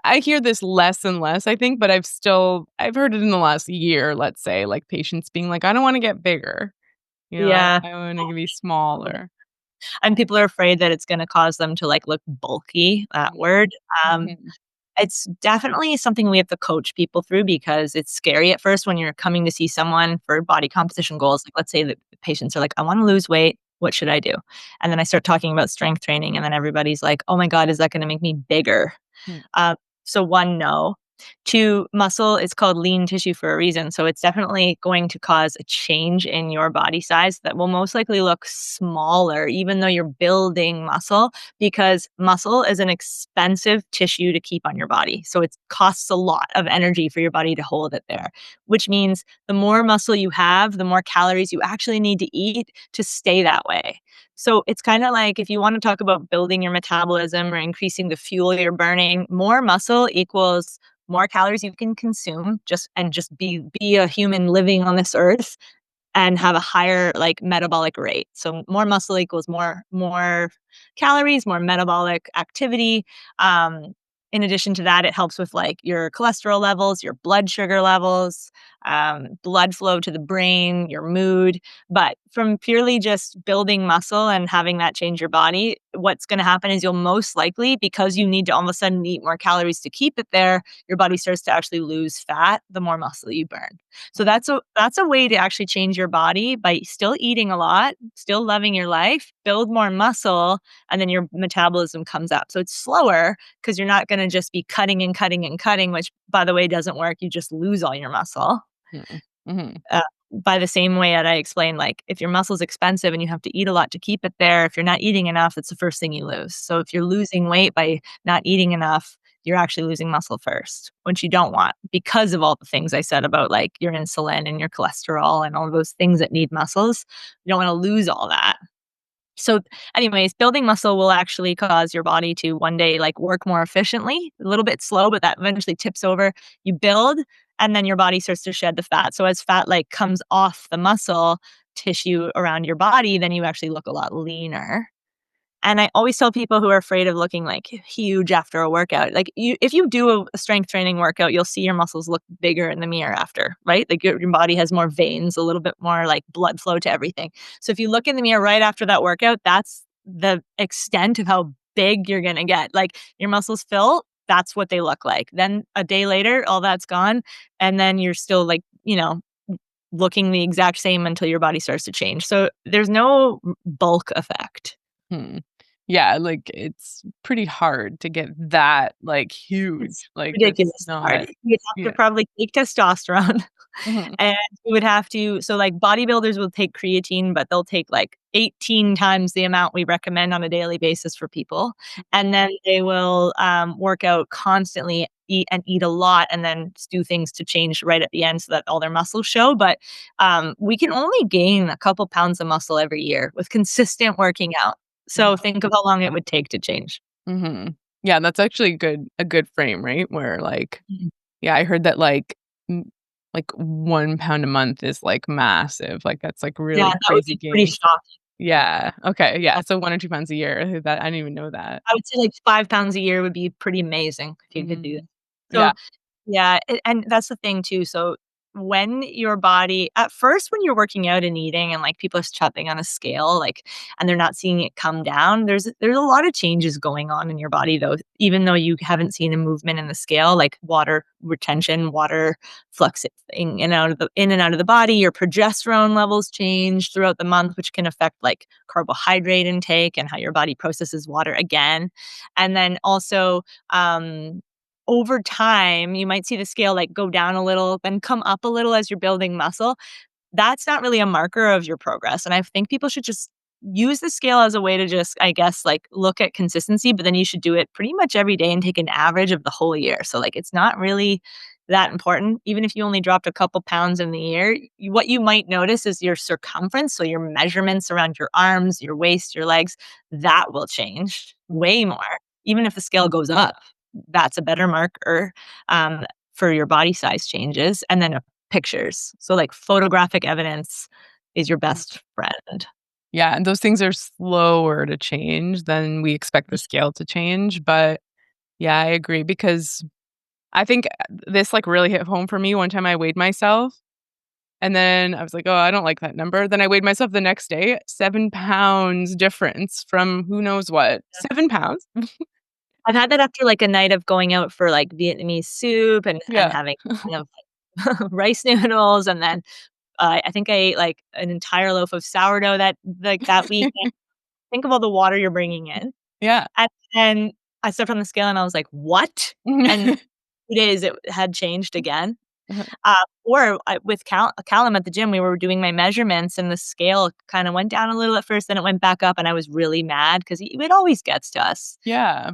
I hear this less and less, I think, but I've heard it in the last year, let's say, like, patients being like, "I don't wanna get bigger." Yeah. I wanna be smaller. And people are afraid that it's gonna cause them to, like, look bulky, that word. Um, Mhm. it's definitely something we have to coach people through because it's scary at first when you're coming to see someone for body composition goals. Like, let's say that the patients are like, "I wanna lose weight. What should I do?" And then I start talking about strength training, and then everybody's like, "Oh my god, is that gonna make me bigger?" Mm, So one, no. Two, muscle is called lean tissue for a reason. So it's definitely going to cause a change in your body size that will most likely look smaller, even though you're building muscle, because muscle is an expensive tissue to keep on your body. So it costs a lot of energy for your body to hold it there, which means the more muscle you have, the more calories you actually need to eat to stay that way. So it's kind of like if you want to talk about building your metabolism or increasing the fuel you're burning, more muscle equals more calories you can consume just be a human living on this earth and have a higher like metabolic rate. So more muscle equals more calories, more metabolic activity. Um, in addition to that, it helps with like your cholesterol levels, your blood sugar levels, blood flow to the brain, your mood. But from purely just building muscle and having that change your body, what's going to happen is you'll most likely, because you need to all of a sudden eat more calories to keep it there, your body starts to actually lose fat the more muscle you burn. So that's a way to actually change your body by still eating a lot, still loving your life, build more muscle, and then your metabolism comes up. So it's slower because you're not going to just be cutting and cutting and cutting, which by the way doesn't work. You just lose all your muscle. mm, mhm, Uh, by the same way that I explained, like if your muscle's expensive and you have to eat a lot to keep it there, if you're not eating enough, it's the first thing you lose. So if you're losing weight by not eating enough, you're actually losing muscle first, which you don't want because of all the things I said about like your insulin and your cholesterol and all those things that need muscles. You don't want to lose all that. So, anyways, building muscle will actually cause your body to one day like work more efficiently, a little bit slow, but that eventually tips over. You build, and then your body starts to shed the fat. So, as fat like comes off the muscle tissue around your body, then you actually look a lot leaner. And I always tell people who are afraid of looking like huge after a workout, like if you do a strength training workout, you'll see your muscles look bigger in the mirror after, right? Like your body has more veins, a little bit more like blood flow to everything. So if you look in the mirror right after that workout, that's the extent of how big you're going to get. Like your muscles fill, that's what they look like. Then a day later, all that's gone. And then you're still like, looking the exact same until your body starts to change. So there's no bulk effect. hmm. Yeah, like, it's pretty hard to get that, like, It's huge, like, that's ridiculous hard. not. You'd have to Yeah. probably take testosterone, Mhm, and you would have to so, like, bodybuilders will take creatine, but they'll take, like, 18 times the amount we recommend on a daily basis for people, and then they will, work out constantly, eat a lot, and then do things to change right at the end so that all their muscles show, but, we can only gain a couple pounds of muscle every year with consistent working out. mhm, So think of how long it would take to change. mhm. Yeah, that's actually a good frame, right? Where, like, Mhm. yeah, I heard that, like, 1 pound a month is, like, massive, like, that's, like, Yeah, really that would crazy be pretty gains. shocking. Yeah, okay, yeah, so 1 or 2 pounds a year, that I didn't even know that. I would say, like, 5 pounds a year would be pretty amazing if you could do that. Mhm. So, Yeah. yeah, and that's the thing too, so when your body at first, when you're working out and eating and, like, people are stepping on a scale, like, and they're not seeing it come down, there's a lot of changes going on in your body, though, even though you haven't seen a movement in the scale, like water retention, water fluxing in and out of the body. Your progesterone levels change throughout the month, which can affect, like, carbohydrate intake and how your body processes water again. And then also, over time, you might see the scale, like, go down a little, then come up a little as you're building muscle. That's not really a marker of your progress, and I think people should just use the scale as a way to just, I guess, like, look at consistency, but then you should do it pretty much every day and take an average of the whole year. So, like, it's not really that important. Even if you only dropped a couple pounds in the year, what you might notice is your circumference, so your measurements around your arms, your waist, your legs, that will change way more. Even if the scale goes up, that's a better marker, for your body size changes. And then, pictures. So, like, photographic evidence is your best friend. Yeah, and those things are slower to change than we expect the scale to change, but yeah, I agree because I think this, like, really hit home for me. One time I weighed myself, and then I was like, "Oh, I don't like that number." Then I weighed myself the next day, 7 pounds difference from who knows what. 7 pounds? I've had that after, like, a night of going out for, like, Vietnamese soup and Yeah. having kind of rice noodles, and then, I think I ate, like, an entire loaf of sourdough that weekend. Think of all the water you're bringing in. Yeah. And then I stepped on the scale and I was like, "What?" And 2 days it had changed again. Or I with Callum at the gym, we were doing my measurements and the scale kinda went down a little at first, then it went back up, and I was really mad 'cause it always gets to us. Yeah.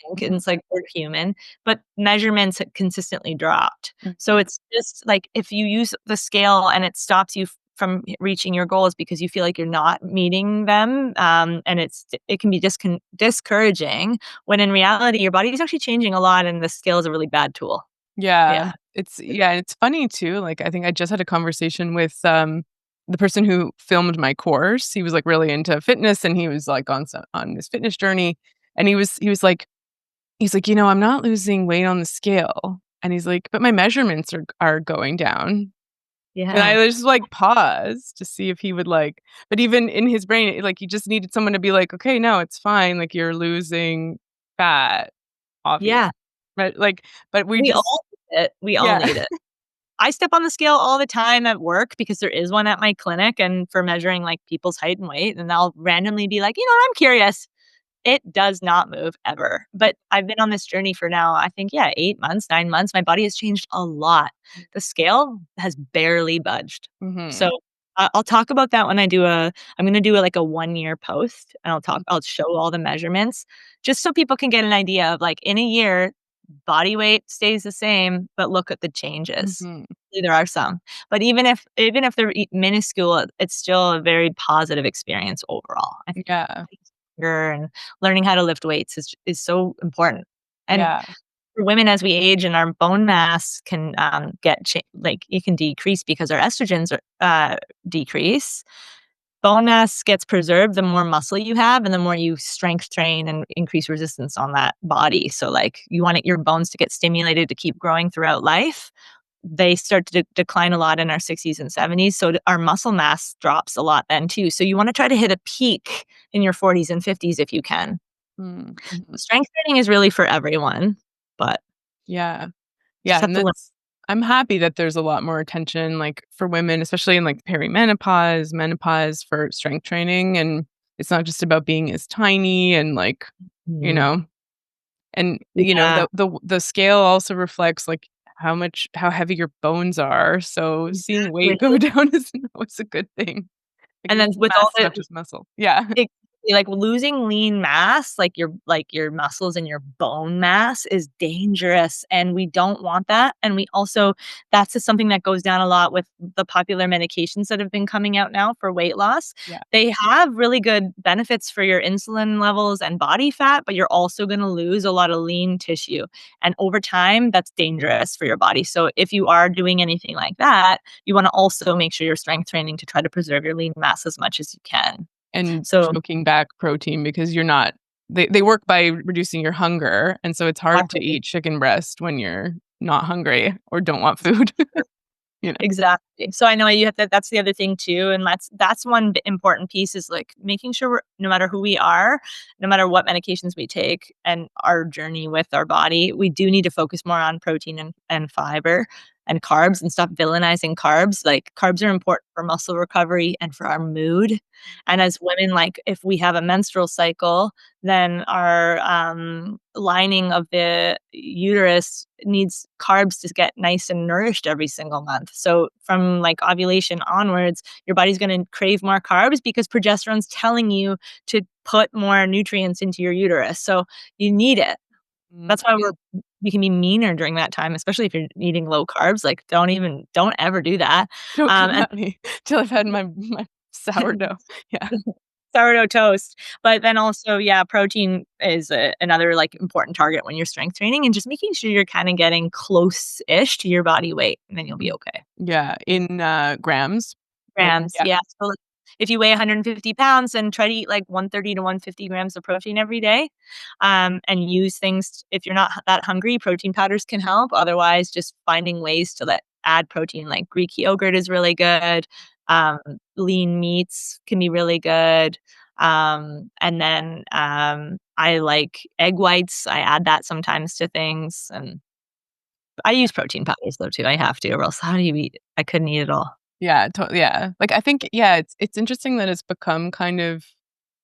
Think, and Mhm. it's like we're human, but measurements had consistently dropped. So Mhm. it's just like if you use the scale and it stops you from reaching your goals because you feel like you're not meeting them, and it can be discouraging when in reality your body is actually changing a lot, and the scale is a really bad tool. Yeah. Yeah. It's funny too, like, I think I just had a conversation with, the person who filmed my course. He was, like, really into fitness, and he was, like, on this fitness journey, and he's like, "You know, I'm not losing weight on the scale." And he's like, "But my measurements are going down." And Yeah. I just, like, paused to see if he would, like, but even in his brain, like, he just needed someone to be like, "Okay, no, it's fine, like, you're losing fat off you." Yeah. But, like, but we We just all need it. We all yeah. need it. I step on the scale all the time at work because there is one at my clinic and for measuring, like, people's height and weight, and I'll randomly be like, "You know what? I'm curious." It does not move ever, but I've been on this journey for now, I think, yeah, 8 months, 9 months. My body has changed a lot. The scale has barely budged. So, Mhm. I'll talk about that when I'm gonna do, like, a one-year post, and I'll show all the measurements just so people can get an idea of, like, in a year, body weight stays the same, but look at the changes. Mhm. There are some, but even if they're minuscule, it's still a very positive experience overall. I think Yeah. and learning how to lift weights is so important. And Yeah. for women, as we age and our bone mass can, like, it can decrease because our estrogens decrease. Bone mass gets preserved the more muscle you have and the more you strength train and increase resistance on that body. So, like, you want your bones to get stimulated to keep growing throughout life. They start to decline a lot in our 60s and 70s, so our muscle mass drops a lot then too. So you wanna try to hit a peak in your 40s and 50s if you can. Mm, mhm. Strength training is really for everyone, but Yeah. just Yeah, have and to learn. that's I'm happy that there's a lot more attention, like, for women, especially in, like, perimenopause, menopause for strength training, and it's not just about being as tiny and, like, you Mhm. know, and, Yeah, the scale also reflects, like, how heavy your bones are, so seeing weight go exactly. down is always a good thing. Like, And then it's with all mass, the not just muscle. Yeah. Exactly, like, losing lean mass, like your muscles and your bone mass is dangerous, and we don't want that, and we also that's just something that goes down a lot with the popular medications that have been coming out now for weight loss. Yeah. They have really good benefits for your insulin levels and body fat, but you're also gonna lose a lot of lean tissue, and over time, that's dangerous for your body. So if you are doing anything like that, you wanna also make sure you're strength training to try to preserve your lean mass as much as you can. And So choking back protein because you're not they work by reducing your hunger, and so it's hard to exactly. eat chicken breast when you're not hungry or don't want food, you know? Exactly. So I know you have to that's the other thing too, and that's one important piece is, like, making sure no matter who we are, no matter what medications we take and our journey with our body, we do need to focus more on protein and fiber and carbs and stop villainizing carbs. Like, carbs are important for muscle recovery and for our mood. And as women, like, if we have a menstrual cycle, then our, lining of the uterus needs carbs to get nice and nourished every single month. So from, like, ovulation onwards, your body's gonna crave more carbs because progesterone's telling you to put more nutrients into your uterus. So you need it. Mm, That's why yeah, we can be meaner during that time, especially if you're eating low carbs. Like, don't ever do that. don't come And at me till I've had my sourdough. Yeah. sourdough toast. But then also, yeah, protein is another, like, important target when you're strength training, and just making sure you're kinda getting close-ish to your body weight, and then you'll be Mhm. okay. Yeah, in, grams? Like Grams, yeah. yeah. So, like, if you weigh 150 pounds, then try to eat, like, 130 to 150 grams of protein every day, and use things if you're not that hungry, protein powders can help. Otherwise, just finding ways to add protein, like Greek yogurt is really good, um, lean meats can be really good, and then, I like egg whites, I add that sometimes to things, and I use protein powders, though, too, I have to, or else how do you eat I couldn't eat it all. Yeah, yeah. Like, I think yeah, it's interesting that it's become kind of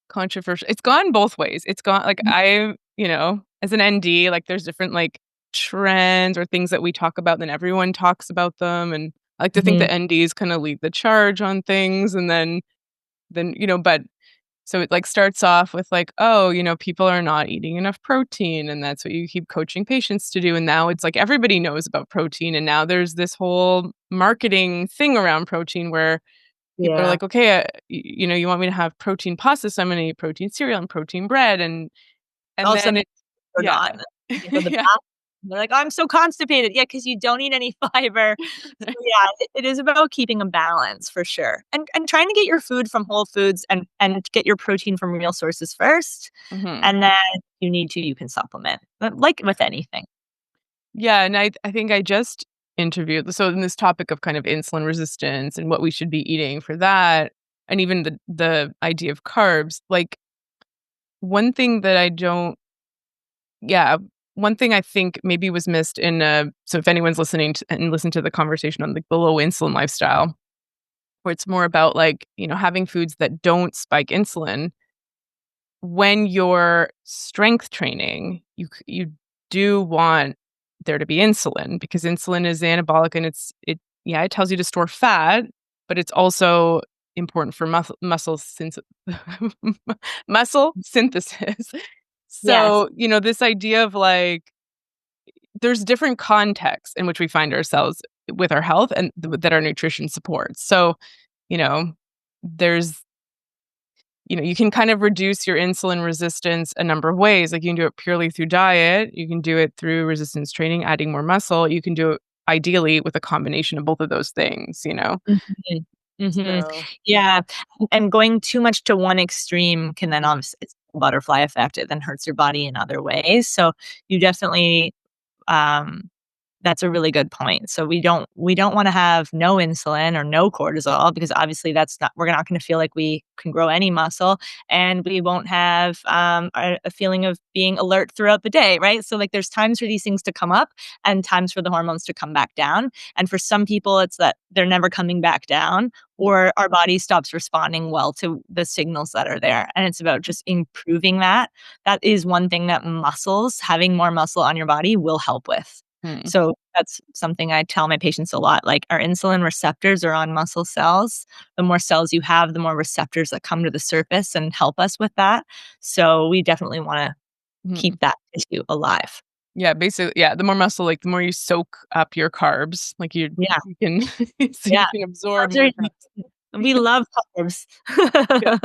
controversial. It's gone both ways. It's gone like, as an ND, like, there's different, like, trends or things that we talk about, then everyone talks about them, and I like to think Mhm. that NDs kinda lead the charge on things, and but so it, like, starts off with, like, "Oh, people are not eating enough protein, and that's what you keep coaching patients to do," and now it's like everybody knows about protein, and now there's this whole marketing thing around protein where people are Yeah. like, "Okay, you want me to have protein pasta, so I'm gonna eat protein cereal and protein bread," and All of a then sudden it are yeah. gone. You can go to the Yeah. bath they're like, "I'm so constipated." Yeah, because you don't eat any fiber. So, yeah, it is about keeping a balance for sure, and trying to get your food from whole foods and get your protein from real sources first, Mhm. and then you can supplement, but like with anything. Yeah, and I think I just interviewed so in this topic of kind of insulin resistance and what we should be eating for that, and even the idea of carbs, like, one thing that I don't yeah, one thing I think maybe was missed so if anyone's listening to and listen to the conversation on, like, the low insulin lifestyle, where it's more about, like, having foods that don't spike insulin. When you're strength training, you do want there to be insulin because insulin is anabolic and it tells you to store fat, but it's also important for muscle synthesis. Yes. So, this idea of, like, there's different contexts in which we find ourselves with our health and that our nutrition supports. So, you know, there's you can kind of reduce your insulin resistance a number of ways. Like, you can do it purely through diet, you can do it through resistance training, adding more muscle, you can do it ideally with a combination of both of those things. Mhm. Mhm. So Yeah, and going too much to one extreme can then Mhm, obviously it's a butterfly effect, it then hurts your body in other ways, so you definitely, um that's a really good point. So we don't wanna have no insulin or no cortisol because obviously that's not we're not gonna feel like we can grow any muscle, and we won't have, a feeling of being alert throughout the day, right? So, like, there's times for these things to come up and times for the hormones to come back down, and for some people, it's that they're never coming back down or our body stops responding well to the signals that are there, and it's about just improving that. That is one thing that having more muscle on your body will help with. mhm, So that's something I tell my patients a lot, like, our insulin receptors are on muscle cells. The more cells you have, the more receptors that come to the surface and help us with that. So we definitely wanna mhm. keep that tissue alive. Yeah, basically, yeah, the more muscle, like, the more you soak up your carbs, like, Yeah, you can so yeah. you can absorb Carbs are more carbs. we love carbs. Yeah.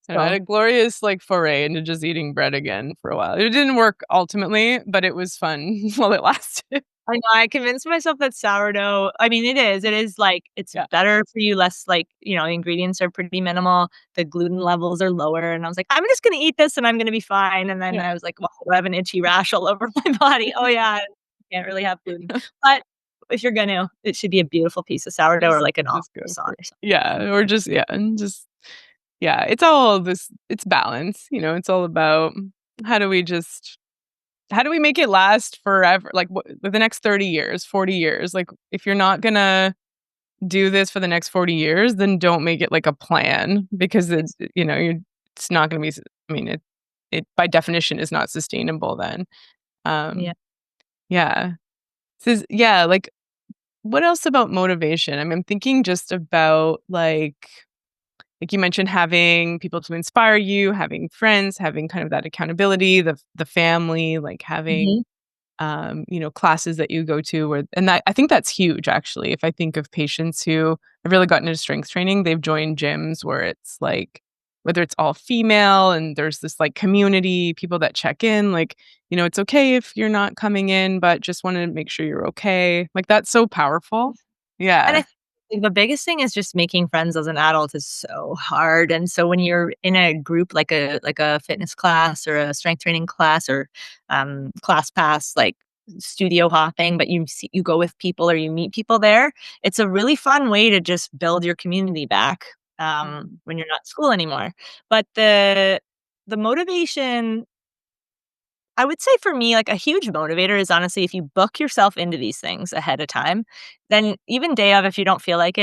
So I had So a glorious, like, foray into just eating bread again for a while. It didn't work ultimately, but it was fun while it lasted. I know, I convinced myself that sourdough I mean, it is, like, it's Yeah, better for you, less, like, ingredients are pretty minimal, the gluten levels are lower, and I was like, "I'm just gonna eat this and I'm gonna be fine," and then yeah. I was like, "Well, I have an itchy rash all over my body. Oh, yeah, can't really have gluten." But if you're gonna, it should be a beautiful piece of sourdough or Just like an just go croissant for or it. something. Yeah, or just yeah, and just yeah, it's all this it's balance, it's all about how do we just how do we make it last forever? Like, what the next 30 years, 40 years? Like, if you're not gonna do this for the next 40 years, then don't make it like a plan because you're it's not gonna be I mean, it by definition is not sustainable then. Yeah. Um, yeah. Yeah, like, what else about motivation? I mean, I'm thinking just about, like you mentioned having people to inspire you, having friends, having kind of that accountability, the family, like having Mhm. classes that you go to where and that I think that's huge actually. If I think of patients who have really gotten into strength training, they've joined gyms where it's like whether it's all female and there's this like community, people that check in, like, it's okay if you're not coming in, but just want to make sure you're okay. Like that's so powerful. And Yeah. I think the biggest thing is just making friends as an adult is so hard, and so when you're in a group like a fitness class or a strength training class or, class pass, like studio hopping, but you go with people or you meet people there, it's a really fun way to just build your community back, Mhm. when you're not in school anymore. But the motivation I would say for me, like a huge motivator is honestly if you book yourself into these things ahead of time, then even day of, if you don't feel like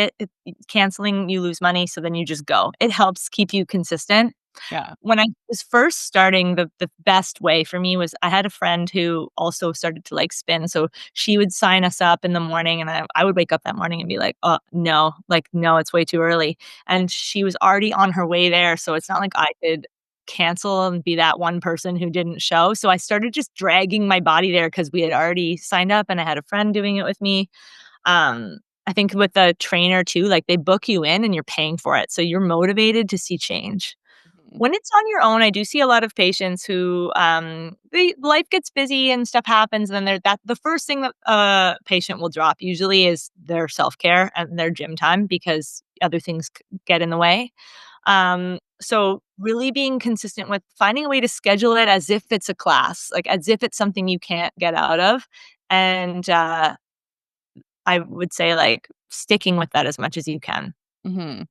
canceling, you lose money. So then you just go. It helps keep you consistent. Yeah. When I was first starting, the best way for me was I had a friend who also started to like spin. So she would sign us up in the morning, and I would wake up that morning and be like, oh, no, like, no, it's way too early. And she was already on her way there. So it's not like I could cancel and be that one person who didn't show. So I started just dragging my body there because we had already signed up and I had a friend doing it with me. I think with the trainer too, like they book you in and you're paying for it. So you're motivated to see change. Mhm. When it's on your own, I do see a lot of patients who, the life gets busy and stuff happens, and then the first thing that a patient will drop usually is their self-care and their gym time because other things get in the way. So really being consistent with finding a way to schedule it as if it's a class, like as if it's something you can't get out of. And I would say like sticking with that as much as you can. Mhm.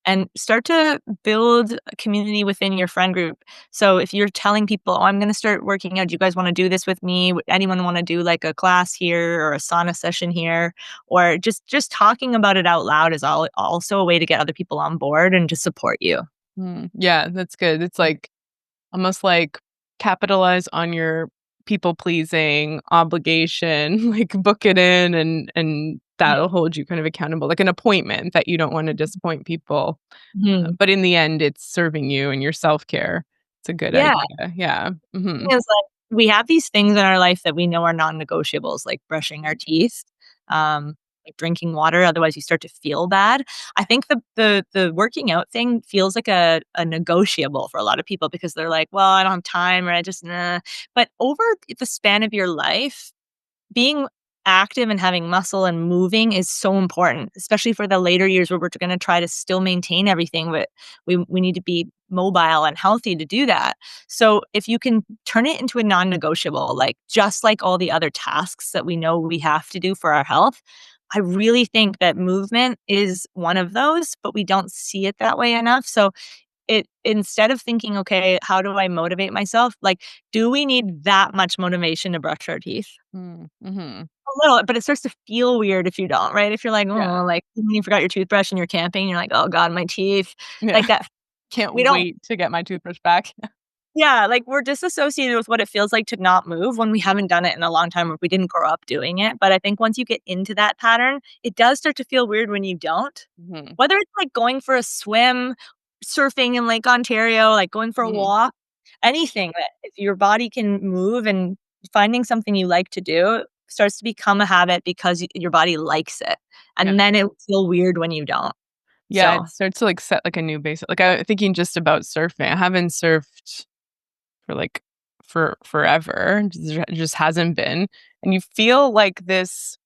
And start to build a community within your friend group. So if you're telling people, "Oh, I'm gonna start working out. Do you guys wanna do this with me? Would anyone wanna do like a class here or a sauna session here?" Or just talking about it out loud is also a way to get other people on board and to support you. Yeah, that's good. It's like almost like capitalize on your people pleasing obligation, like book it in and that'll hold you kind of accountable, like an appointment that you don't wanna disappoint people, Mhm. but in the end, it's serving you and your self-care. It's a good Yeah. idea. Yeah. Mhm. Thing is, like, we have these things in our life that we know are non-negotiables, like brushing our teeth, like drinking water, otherwise you start to feel bad. I think the working out thing feels like a negotiable for a lot of people because they're like, "Well, I don't have time," or "I just nah." But over the span of your life, being active and having muscle and moving is so important, especially for the later years where we're going to try to still maintain everything, but we need to be mobile and healthy to do that. So if you can turn it into a non-negotiable, like just like all the other tasks that we know we have to do for our health, I really think that movement is one of those, but we don't see it that way enough. So it instead of thinking, okay, how do I motivate myself? Like, do we need that much motivation to brush our teeth? Mm, mhm. A little, but it starts to feel weird if you don't, right? If you're like, Yeah. "Oh," like, when you forgot your toothbrush and you're camping, you're like, "Oh god, my teeth." Yeah. Like that Can't we don't wait to get my toothbrush back. yeah, like, we're disassociated with what it feels like to not move when we haven't done it in a long time or we didn't grow up doing it, but I think once you get into that pattern, it does start to feel weird when you don't. Mhm. Whether it's, like, going for a swim, surfing in Lake Ontario, like, going for a Mhm. walk, anything that if your body can move and finding something you like to do starts to become a habit because your body likes it, Yeah. and then it'll feel weird when you don't. Yeah, So it starts to, like, set, like, a new base. Like, I'm thinking just about surfing. I haven't surfed for, like for forever. It just hasn't been, and you feel like this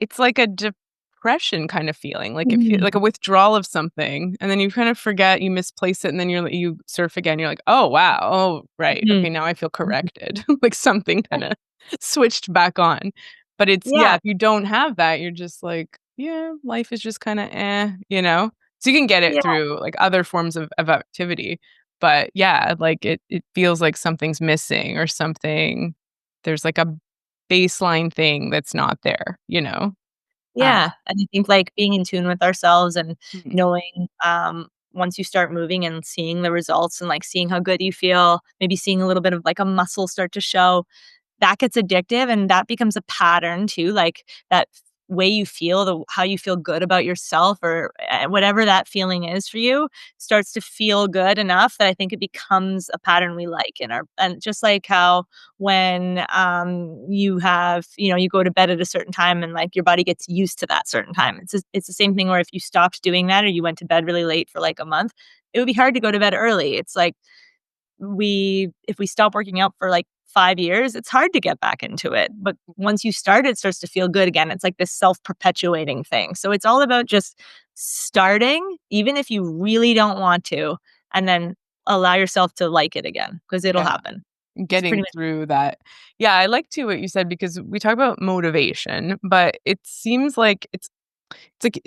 it's like a depression kind of feeling, like, it feel like Mhm. a withdrawal of something, and then you kind of forget, you misplace it, and then you surf again, you're like, "Oh, wow. Oh, right. Mhm. Okay, now I feel corrected." Like, something kinda switched back on. But it's yeah, Yeah, if you don't have that, you're just like, "Yeah, life is just kinda eh," you know? So you can get it yeah, through, like, other forms of activity, but yeah, like, it feels like something's missing or something there's, like, a baseline thing that's not there, you know? Uh, yeah, and I think, like, being in tune with ourselves and mhm, knowing, once you start moving and seeing the results and, like, seeing how good you feel, maybe seeing a little bit of, like, a muscle start to show, that gets addictive and that becomes a pattern too, like, that way you feel, the how you feel good about yourself or, whatever that feeling is for you starts to feel good enough that I think it becomes a pattern we like in our and just like how when, you have you go to bed at a certain time and, like, your body gets used to that certain time. It's the same thing where if you stopped doing that or you went to bed really late for, like, a month, it would be hard to go to bed early. It's like we if we stop working out for like 5 years, it's hard to get back into it. But once you start, it starts to feel good again. It's like this self-perpetuating thing. So it's all about just starting, even if you really don't want to, and then allow yourself to like it again because it'll yeah, happen. It's pretty getting much through that. Yeah, I like too what you said because we talk about motivation, but it seems like it's like,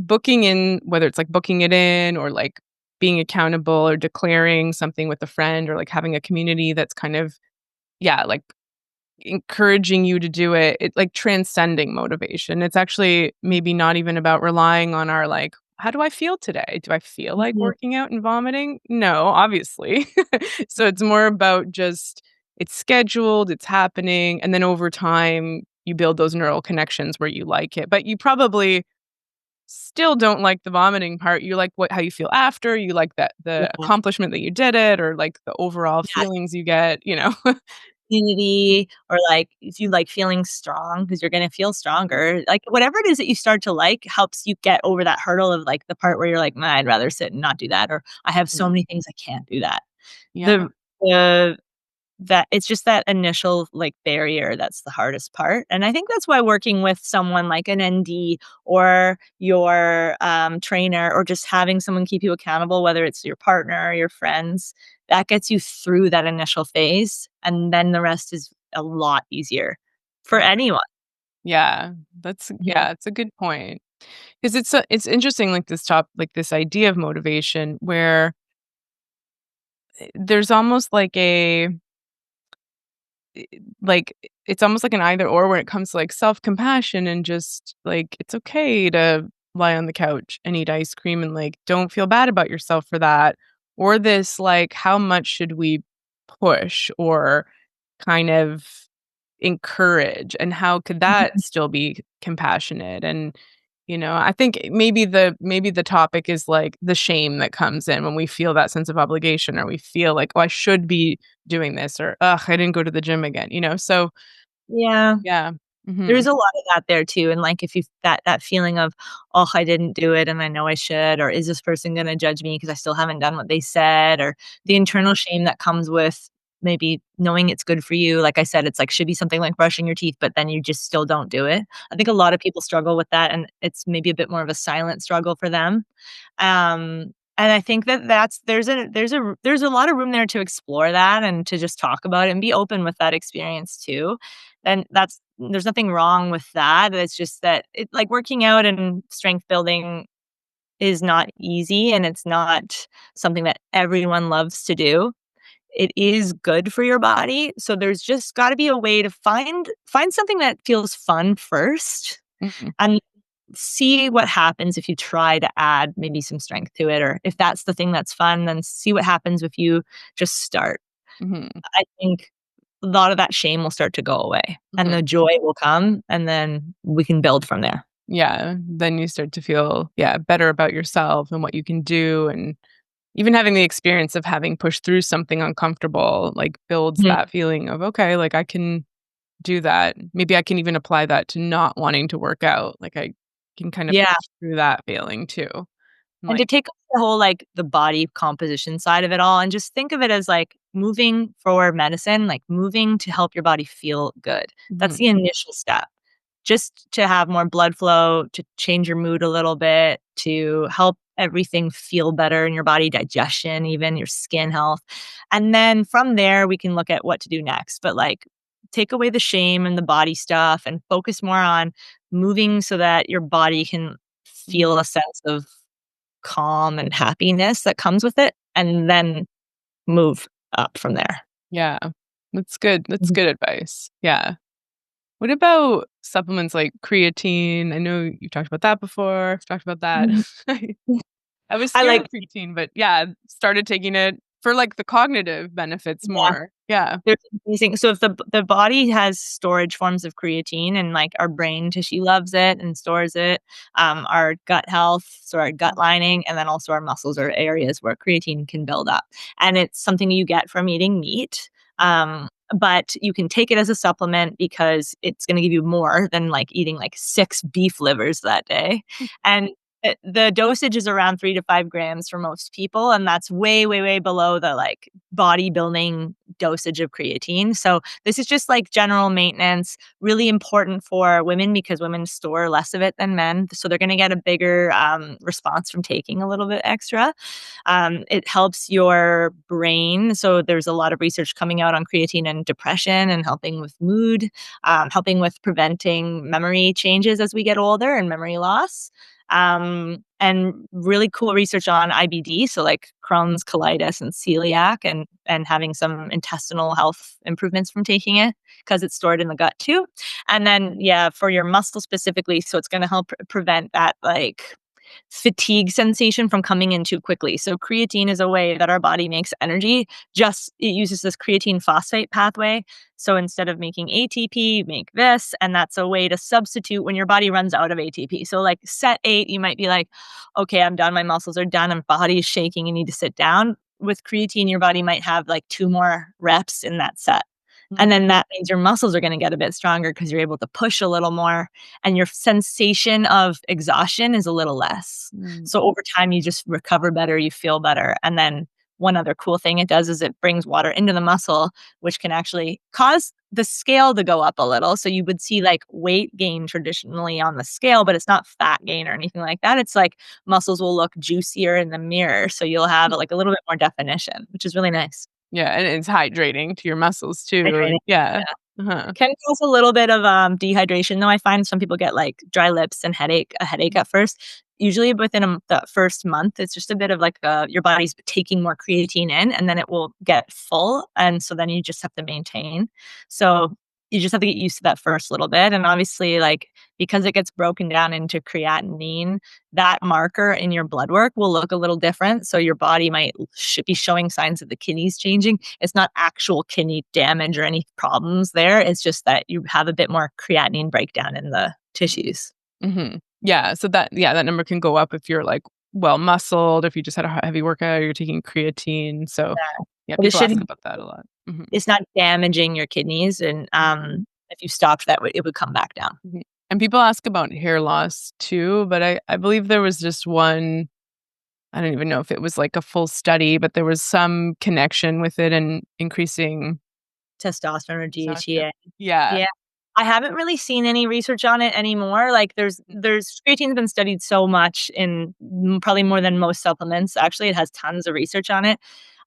booking in whether it's, like, booking it in or, like, being accountable or declaring something with a friend or, like, having a community that's kind of yeah, like, encouraging you to do it, it like, transcending motivation. It's actually maybe not even about relying on our, like, "How do I feel today? Do I feel like Mhm. working out and vomiting?" No, obviously. So it's more about just it's scheduled, it's happening, and then over time, you build those neural connections where you like it. But you probably still don't like the vomiting part, you like what how you feel after, you like that the Yeah. accomplishment that you did it or, like, the overall Yeah, feelings you get, you know? community or, like, if you like feeling strong, because 'cause you're gonna feel stronger. Like, whatever it is that you start to like helps you get over that hurdle of, like, the part where you're like, "Nah, I'd rather sit and not do that," or, "I have so Mhm. many things I can't do that." Yeah. The the that it's just that initial, like, barrier that's the hardest part, and I think that's why working with someone like an ND or your, trainer or just having someone keep you accountable, whether it's your partner or your friends, that gets you through that initial phase, and then the rest is a lot easier for Yeah. anyone. Yeah. That's yeah, it's a good point. 'Cause it's interesting, like, like, this idea of motivation where, there's almost like a like, it's almost like an either or when it comes to, like, self-compassion and just, like, it's okay to lie on the couch and eat ice cream and, like, don't feel bad about yourself for that. Or this, like, how much should we push or kind of encourage, and how could that Mhm. still be compassionate? And, I think maybe the topic is, like, the shame that comes in when we feel that sense of obligation or we feel like, "Oh, I should be doing this," or, "Ugh, I didn't go to the gym again," you know? So, Yeah. yeah. There's Mhm. a lot of that there too, and, like, if you that feeling of, "Oh, I didn't do it and I know I should," or, "Is this person gonna judge me because I still haven't done what they said?" Or the internal shame that comes with maybe knowing it's good for you. Like I said, it's like should be something like brushing your teeth, but then you just still don't do it. I think a lot of people struggle with that, and it's maybe a bit more of a silent struggle for them. And I think that there's a lot of room there to explore that and to just talk about it and be open with that experience too. And there's nothing wrong with that. It's just that like working out and strength building is not easy and it's not something that everyone loves to do. It is good for your body, so there's just got to be a way to find something that feels fun first Mhm. and see what happens if you try to add maybe some strength to it, or if that's the thing that's fun, then see what happens if you just start. Mhm. I think a lot of that shame will start to go away and Mhm. the joy will come, and then we can build from there. Yeah, then you start to feel, yeah, better about yourself and what you can do, and even having the experience of having pushed through something uncomfortable, like, builds Mhm. that feeling of, "Okay, like, I can do that." Maybe I can even apply that to not wanting to work out, like, I can kind of Yeah, push through that feeling too. I'm and to like take the whole, like, the body composition side of it all and just think of it as, like, moving for medicine, like, moving to help your body feel good. That's mhm, the initial step. Just to have more blood flow, to change your mood a little bit, to help everything feel better in your body, digestion, even your skin health. And then from there, we can look at what to do next. But like take away the shame and the body stuff and focus more on moving so that your body can feel Mhm. a sense of calm and happiness that comes with it, and then move up from there. Yeah. That's good. That's Mhm. good advice. Yeah. What about supplements like creatine? I know you talked about that before. I've talked about that. Mhm. I was I scared of like creatine, but yeah, started taking it for like the cognitive benefits yeah. more. Yeah. There's amazing so if the body has storage forms of creatine and, like, our brain tissue loves it and stores it, our gut health, so our gut lining, and then also our muscles are areas where creatine can build up, and it's something you get from eating meat, but you can take it as a supplement because it's gonna give you more than, like, eating, like, 6 beef livers that day, and the dosage is around 3 to 5 grams for most people, and that's way, way, way below the, like, bodybuilding dosage of creatine. So this is just like general maintenance, really important for women because women store less of it than men. So they're going to get a bigger response from taking a little bit extra. It helps your brain. So there's a lot of research coming out on creatine and depression and helping with mood, helping with preventing memory changes as we get older and memory loss. And really cool research on IBD, so like Crohn's, colitis, and celiac, and having some intestinal health improvements from taking it because it's stored in the gut too. And then, yeah, for your muscle specifically, so it's going to help prevent that like fatigue sensation from coming in too quickly. So creatine is a way that our body makes energy. Just it uses this creatine phosphate pathway. So instead of making ATP, make this, and that's a way to substitute when your body runs out of ATP. So like set 8, you might be like, okay, I'm done, my muscles are done, and body is shaking, you need to sit down. With creatine, your body might have like 2 more reps in that set. And Mhm. then that means your muscles are going to get a bit stronger because you're able to push a little more and your sensation of exhaustion is a little less. Mm. So over time, you just recover better, you feel better. And then one other cool thing it does is it brings water into the muscle, which can actually cause the scale to go up a little. So you would see like weight gain traditionally on the scale, but it's not fat gain or anything like that. It's like muscles will look juicier in the mirror. So you'll have like a little bit more definition, which is really nice. Yeah, and it's hydrating to your muscles too. Hydrating. Yeah. Uh-huh. Can cause a little bit of, dehydration, though. I find some people get, like, dry lips and a headache at first. Usually within the first month, it's just a bit of, like, your body's taking more creatine in, and then it will get full, and so then you just have to maintain. So, you just have to get used to that first little bit, and obviously, like, because it gets broken down into creatinine, that marker in your blood work will look a little different, so your body might should be showing signs that the kidney's changing. It's not actual kidney damage or any problems there, it's just that you have a bit more creatinine breakdown in the tissues. Mhm. Yeah, so that number can go up if you're, like, well muscled, if you just had a heavy workout, you're taking creatine, so, Yeah, yeah, but it people ask shouldn't about that a lot. Mhm. it's not damaging your kidneys, and, if you stopped, it would come back down. Mhm. And people ask about hair loss too, but I believe there was just one. I don't even know if it was, like, a full study, but there was some connection with it and increasing Testosterone or testosterone. DHEA. Yeah. Yeah. I haven't really seen any research on it anymore, like, there's creatine's been studied so much in probably more than most supplements, actually, it has tons of research on it.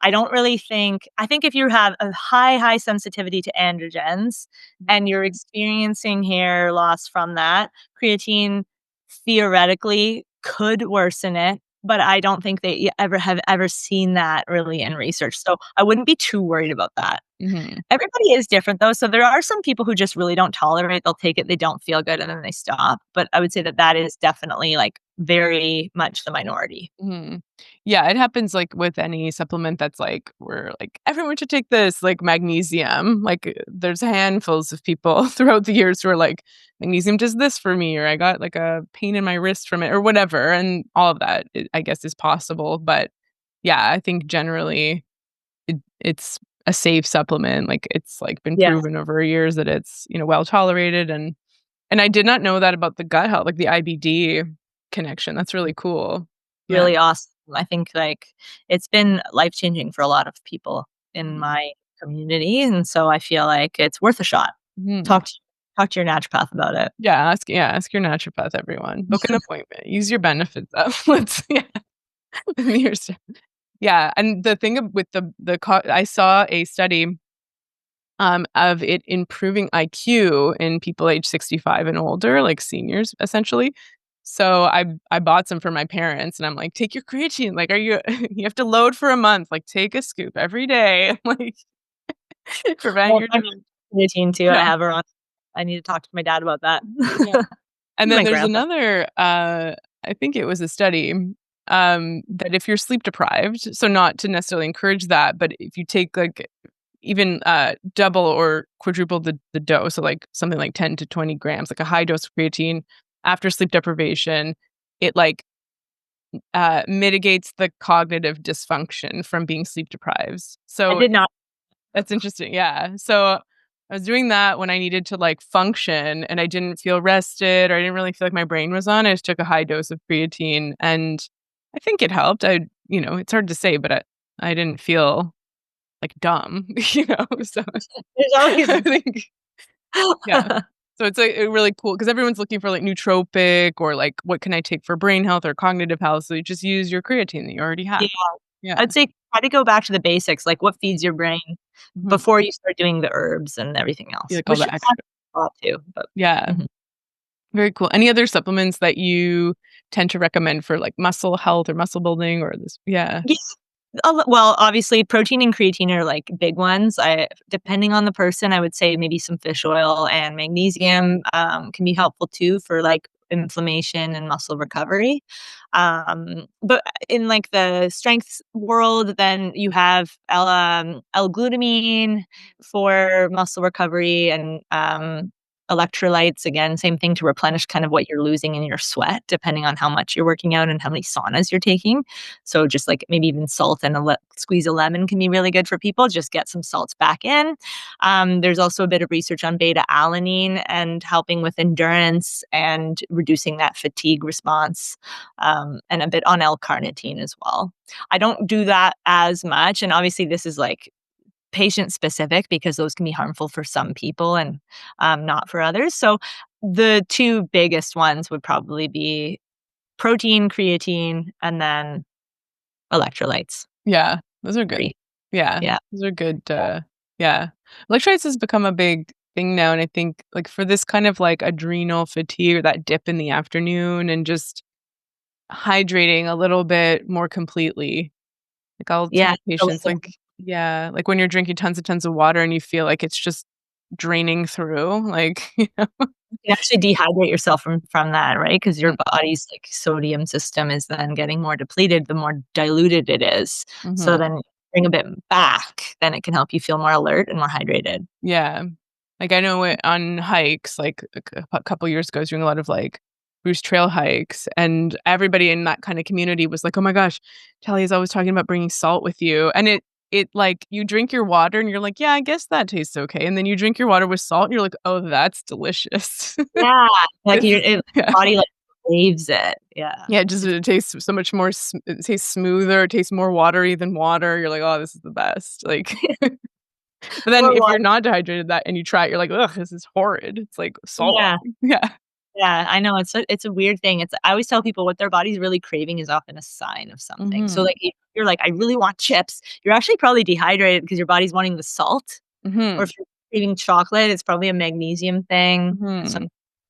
I don't really think I think if you have a high, high sensitivity to androgens and you're experiencing hair loss from that, creatine theoretically could worsen it, but I don't think they ever seen that really in research, so I wouldn't be too worried about that. Mhm. Everybody is different though, so there are some people who just really don't tolerate, they'll take it, they don't feel good, and then they stop, but I would say that that is definitely, like, very much the minority. Mhm. Yeah, it happens, like, with any supplement that's, like, we're like, "Everyone should take this," like magnesium, like, there's handfuls of people throughout the years who are like, "Magnesium does this for me," or, "I got, like, a pain in my wrist from it," or whatever, and all of that, I guess, is possible, but, yeah, I think generally it's a safe supplement, like, it's, like, been Yes, proven over years that it's, well tolerated, and I did not know that about the gut health, like, the IBD connection, that's really cool. Yeah. really awesome. I think, like, it's been life-changing for a lot of people in Mhm. my community, and so I feel like it's worth a shot. Mhm. Talk to talk to your naturopath about it. Yeah, ask your naturopath, everyone. Book an appointment. Use your benefits up. Let's yeah. Here's yeah, and the thing with the I saw a study of it improving IQ in people age 65 and older, like seniors, essentially. So I bought some for my parents, and I'm like, take your creatine. Like, are you you have to load for a month? Like, take a scoop every day. Like, prevent Well, your I'm creatine too. I yeah have her on. I need to talk to my dad about that. yeah. And then My there's grandpa. another. I think it was a study that if you're sleep deprived, so not to necessarily encourage that, but if you take like even double or quadruple the dose, so like something like 10 to 20 grams, like a high dose of creatine after sleep deprivation, it like mitigates the cognitive dysfunction from being sleep deprived. I So did not. that's interesting. Yeah. So I was doing that when I needed to like function and I didn't feel rested or I didn't really feel like my brain was on. I just took a high dose of creatine and I think it helped. It's hard to say, but I didn't feel like dumb, So There's always I think, yeah. So it's like really cool because everyone's looking for like nootropic or like what can I take for brain health or cognitive health. So you just use your creatine that you already yeah, have. Yeah. I'd say try to go back to the basics, like what feeds your brain Mhm. before you start doing the herbs and everything You else, like all which the happens extra. a lot too, but Yeah. mhm. Very cool. Any other supplements that you tend to recommend for like muscle health or muscle building or this? Yeah. Yeah, well, obviously, protein and creatine are, like, big ones. I depending on the person, I would say maybe some fish oil and magnesium, can be helpful too for, like, inflammation and muscle recovery. But in, like, the strength world, then you have L-glutamine for muscle recovery and, electrolytes, again, same thing to replenish kind of what you're losing in your sweat, depending on how much you're working out and how many saunas you're taking. So just like maybe even salt and squeeze of lemon can be really good for people. Just get some salts back in. There's also a bit of research on beta alanine and helping with endurance and reducing that fatigue response, and a bit on L-carnitine as well. I don't do that as much, and obviously this is like patient specific because those can be harmful for some people and not for others. So the two biggest ones would probably be protein, creatine, and then electrolytes. Yeah. Those are good. 3. Yeah. Yeah. Those are good. Yeah. Electrolytes has become a big thing now. And I think like for this kind of like adrenal fatigue or that dip in the afternoon and just hydrating a little bit more completely. Like I'll Yeah. tell patients like, yeah, like when you're drinking tons of water and you feel like it's just draining through, like, You can actually dehydrate yourself from that, right? Because your Mm, body's, like, sodium system is then getting more depleted the more diluted it is. So mhm. then bring a bit back, then it can help you feel more alert and more hydrated. Yeah. Like, I know it on hikes, like, a couple years ago, I was doing a lot of, like, Bruce Trail hikes, and everybody in that kinda community was like, "Oh my gosh, Tally is always talking about bringing salt with you," and like, you drink your water and you're like, "Yeah, I guess that tastes okay," and then you drink your water with salt and you're like, "Oh, that's delicious." Yeah. Like, This your is yeah. body, like, craves it. Yeah. Yeah, just It's it tastes so much more it tastes smoother, it tastes more watery than water, you're like, "Oh, this is the best," like but then more if you're water. not dehydrated that and you try it, you're like, "Ugh, this is horrid." It's like salt water. Yeah. Yeah. Yeah, I know, it's a weird thing. I always tell people what their body's really craving is often a sign of something. So, Mhm. like, if you're like, "I really want chips," you're actually probably dehydrated because your body's wanting the salt, or Mhm. if you're eating chocolate, it's probably a magnesium thing, some Mhm.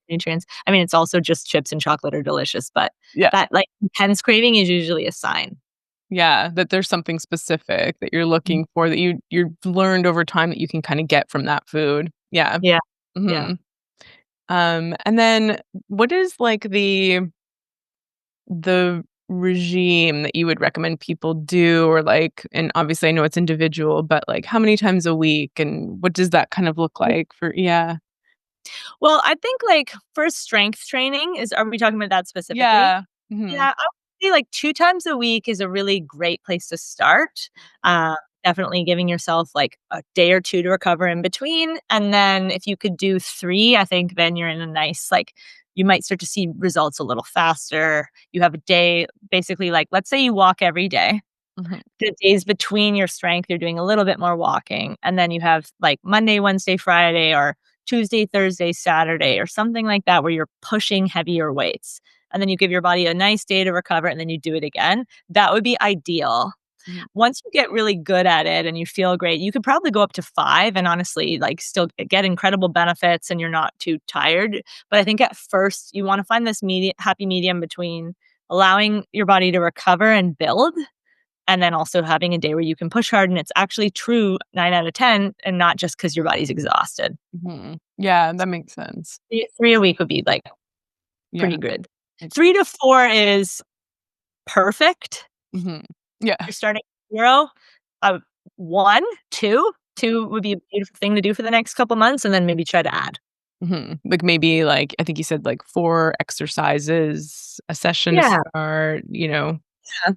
nutrients. I mean, it's also just chips and chocolate are delicious, but Yeah. that, like, intense craving is usually a sign. Yeah, that there's something specific that you're Mhm. looking for that you've learned over time that you can kinda get from that food. Yeah. Yeah, yeah. Mhm. And then what is, like, the regime that you would recommend people do or, like and obviously, I know it's individual, but, like, how many times a week, and what does that kind of look like for yeah. Well, I think, like, for strength training are we talking about that specifically? Yeah. Mhm. Yeah, I would say, like, 2 times a week is a really great place to start. Definitely giving yourself, like, a day or 2 to recover in between, and then if you could do 3, I think then you're in a nice, like you might start to see results a little faster. You have a day basically, like, let's say you walk every day. Mhm. The days between your strength, you're doing a little bit more walking, and then you have, like, Monday, Wednesday, Friday, or Tuesday, Thursday, Saturday, or something like that where you're pushing heavier weights, and then you give your body a nice day to recover, and then you do it again. That would be ideal. Mhm. Once you get really good at it and you feel great, you could probably go up to 5 and honestly, like, still get incredible benefits and you're not too tired. But I think at first you wanna find this happy medium between allowing your body to recover and build, and then also having a day where you can push hard and it's actually true 9 out of 10 and not just because your body's exhausted. Mhm. Yeah, that makes sense. 3 a week would be, like, Yeah. pretty good. Like 3 to 4 is perfect. mhm. Yeah. You're starting at 0, uh, 1, 2. 2 would be a beautiful thing to do for the next couple months, and then maybe try to add. Mhm. Like, maybe, like, I think you said, like, 4 exercises a session to Yeah, start, yeah.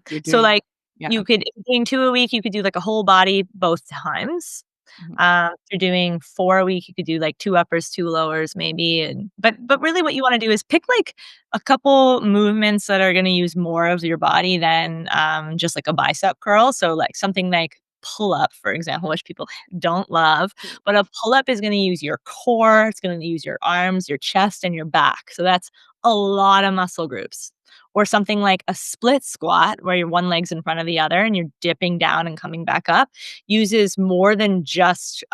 you're So, doing like, yeah. you could if you're doing 2 a week, you could do, like, a whole body both times. Mhm. If you're doing 4 a week, you could do, like, 2 uppers, 2 lowers maybe, and but really what you wanna do is pick, like, a couple movements that are gonna use more of your body than, just, like, a bicep curl. So, like, something like pull-up, for example, which people don't love, Mm. but a pull-up is gonna use your core, it's gonna use your arms, your chest, and your back. So that's a lot of muscle groups. Or something like a split squat where your one leg's in front of the other and you're dipping down and coming back up uses more than just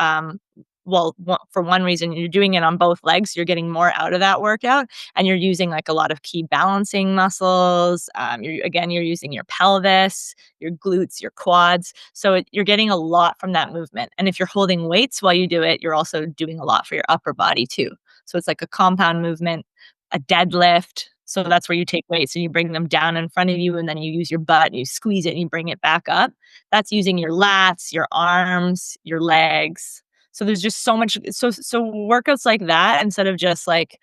well, for one reason, you're doing it on both legs. You're getting more out of that workout, and you're using like a lot of key balancing muscles. You're using your pelvis, your glutes, your quads. So you're getting a lot from that movement. And if you're holding weights while you do it, you're also doing a lot for your upper body too. So it's like a compound movement, a deadlift. So that's where you take weights and you bring them down in front of you, and then you use your butt and you squeeze it and you bring it back up. That's using your lats, your arms, your legs. So there's just so much so workouts like that instead of just like,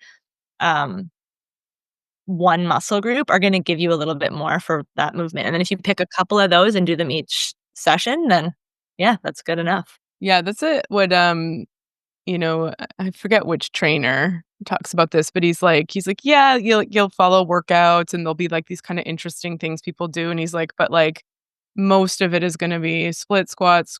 um, one muscle group are gonna give you a little bit more for that movement, and then if you pick a couple of those and do them each session, then yeah, that's good enough. Yeah, that's it. What, I forget which trainer talks about this, but he's like, "Yeah, you'll follow workouts and there'll be, like, these kinda interesting things people do," and he's like, "But, like, most of it is gonna be split squats,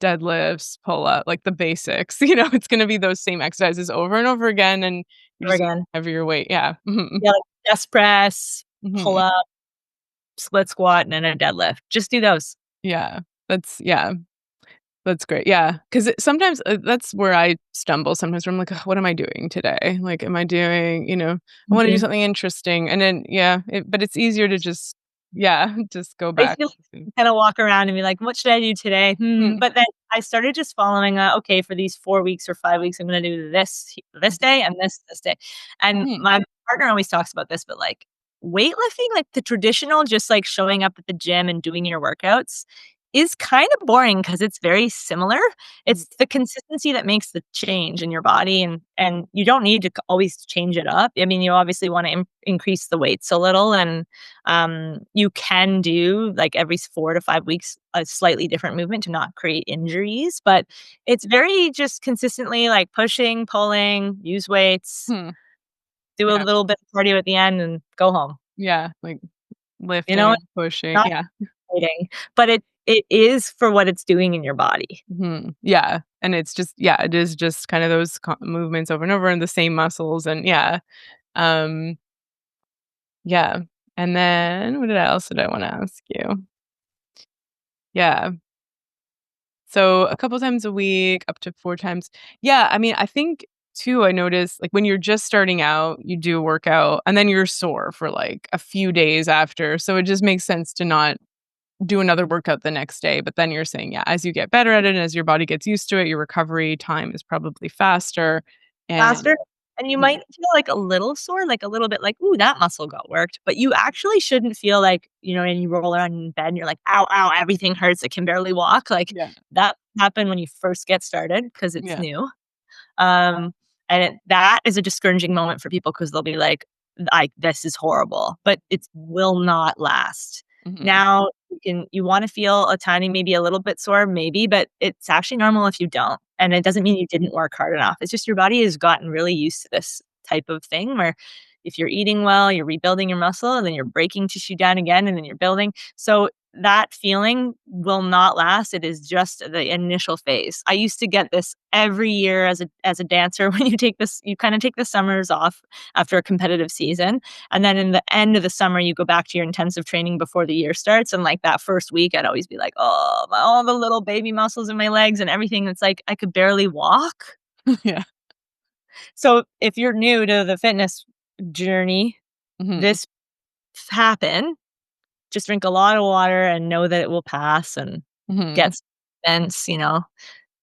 deadlifts, pull up, like, the basics." It's gonna be those same exercises over and over again, and you're Over just again. heavier weight. Yeah. Mhm. Yeah, like chest press, pull Mhm. up, split squat, and then a deadlift. Just do those. Yeah. Yeah. That's great, yeah, 'cause sometimes, that's where I stumble sometimes where I'm like, "Ugh, what am I doing today? Like, am I doing" I wanna do Mhm. something interesting, and then yeah, but it's easier to just yeah, just go I back feel to kinda walk around and be like, "What should I do today? Hmm," mm, but then I started just following, okay, for these 4 weeks or 5 weeks, I'm gonna do this day and this day, and mhm, my partner always talks about this, but, like, weightlifting, like, the traditional just, like, showing up at the gym and doing your workouts is kinda boring because it's very similar. mhm, It's the consistency that makes the change in your body, and you don't need to always change it up. I mean, you obviously wanna increase the weights a little and you can do like every 4 to 5 weeks a slightly different movement to not create injuries, but it's very just consistently like pushing, pulling, use weights, hmm, do a yeah, little bit of cardio at the end and go home. yeah, like You know, lifting, it's pushing, not yeah, exciting, but it is for what it's doing in your body. yeah, and it's just yeah, it is just kind of those movements over and over and the same muscles and yeah, um, yeah, and then what else did I wanna ask you? Yeah. So a couple times a week, up to 4 times. Yeah, I mean, I think too, I noticed, like, when you're just starting out, you do a workout, and then you're sore for, like, a few days after, so it just makes sense to not do another workout the next day, but then you're saying, yeah, as you get better at it and as your body gets used to it, your recovery time is probably faster, and Faster, and you mhm, might feel like a little sore, like a little bit like, "Ooh, that muscle got worked," but you actually shouldn't feel like, and you roll around in bed and you're like, "Ow, ow, everything hurts, I can barely walk," like, yeah, that happened when you first get started because it's yeah, new. Um, and that is a discouraging moment for people because 'cause they'll be like, this is horrible," but it will not last. mhm, Now you wanna feel a tiny maybe a little bit sore, maybe, but it's actually normal if you don't, and it doesn't mean you didn't work hard enough. It's just your body has gotten really used to this type of thing where if you're eating well, you're rebuilding your muscle, and then you're breaking tissue down again, and then you're building. So that feeling will not last. It is just the initial phase. I used to get this every year as a dancer when you kind of take the summers off after a competitive season. And then in the end of the summer, you go back to your intensive training before the year starts. And like that first week, I'd always be like, oh, all the little baby muscles in my legs and everything. It's like I could barely walk. Yeah. So if you're new to the fitness journey, Mhm. this happen. Just drink a lot of water and know that it will pass and Mhm. get sense,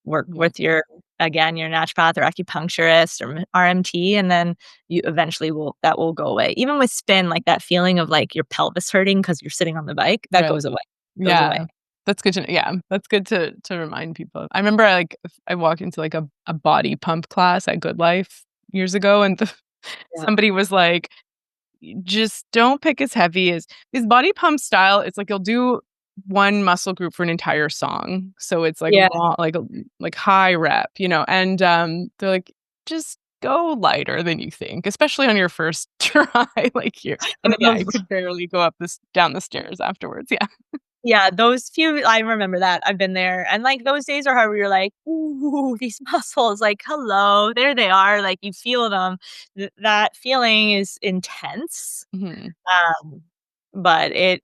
work Yeah. with your naturopath or acupuncturist or RMT, and then you eventually will go away. Even with spin, like that feeling of like your pelvis hurting because you're sitting on the bike, that Right. goes away. Goes away. Yeah. That's good to know. Yeah, that's good to remind people. I remember, I walked into, like, a body pump class at Good Life years ago, and Yeah. somebody was like, just don't pick as heavy as this body pump style. It's like you'll do one muscle group for an entire song. So it's like Yeah. long, like high rep, and they're like, just go lighter than you think, especially on your first try. Like you and then, yeah, I could barely go up this down the stairs afterwards. Yeah. Yeah, those few I remember that, I've been there, and, like, those days are hard where you're like, "Ooh, these muscles, like, hello, there they are," like, you feel them. That feeling is intense, Mhm. um, but it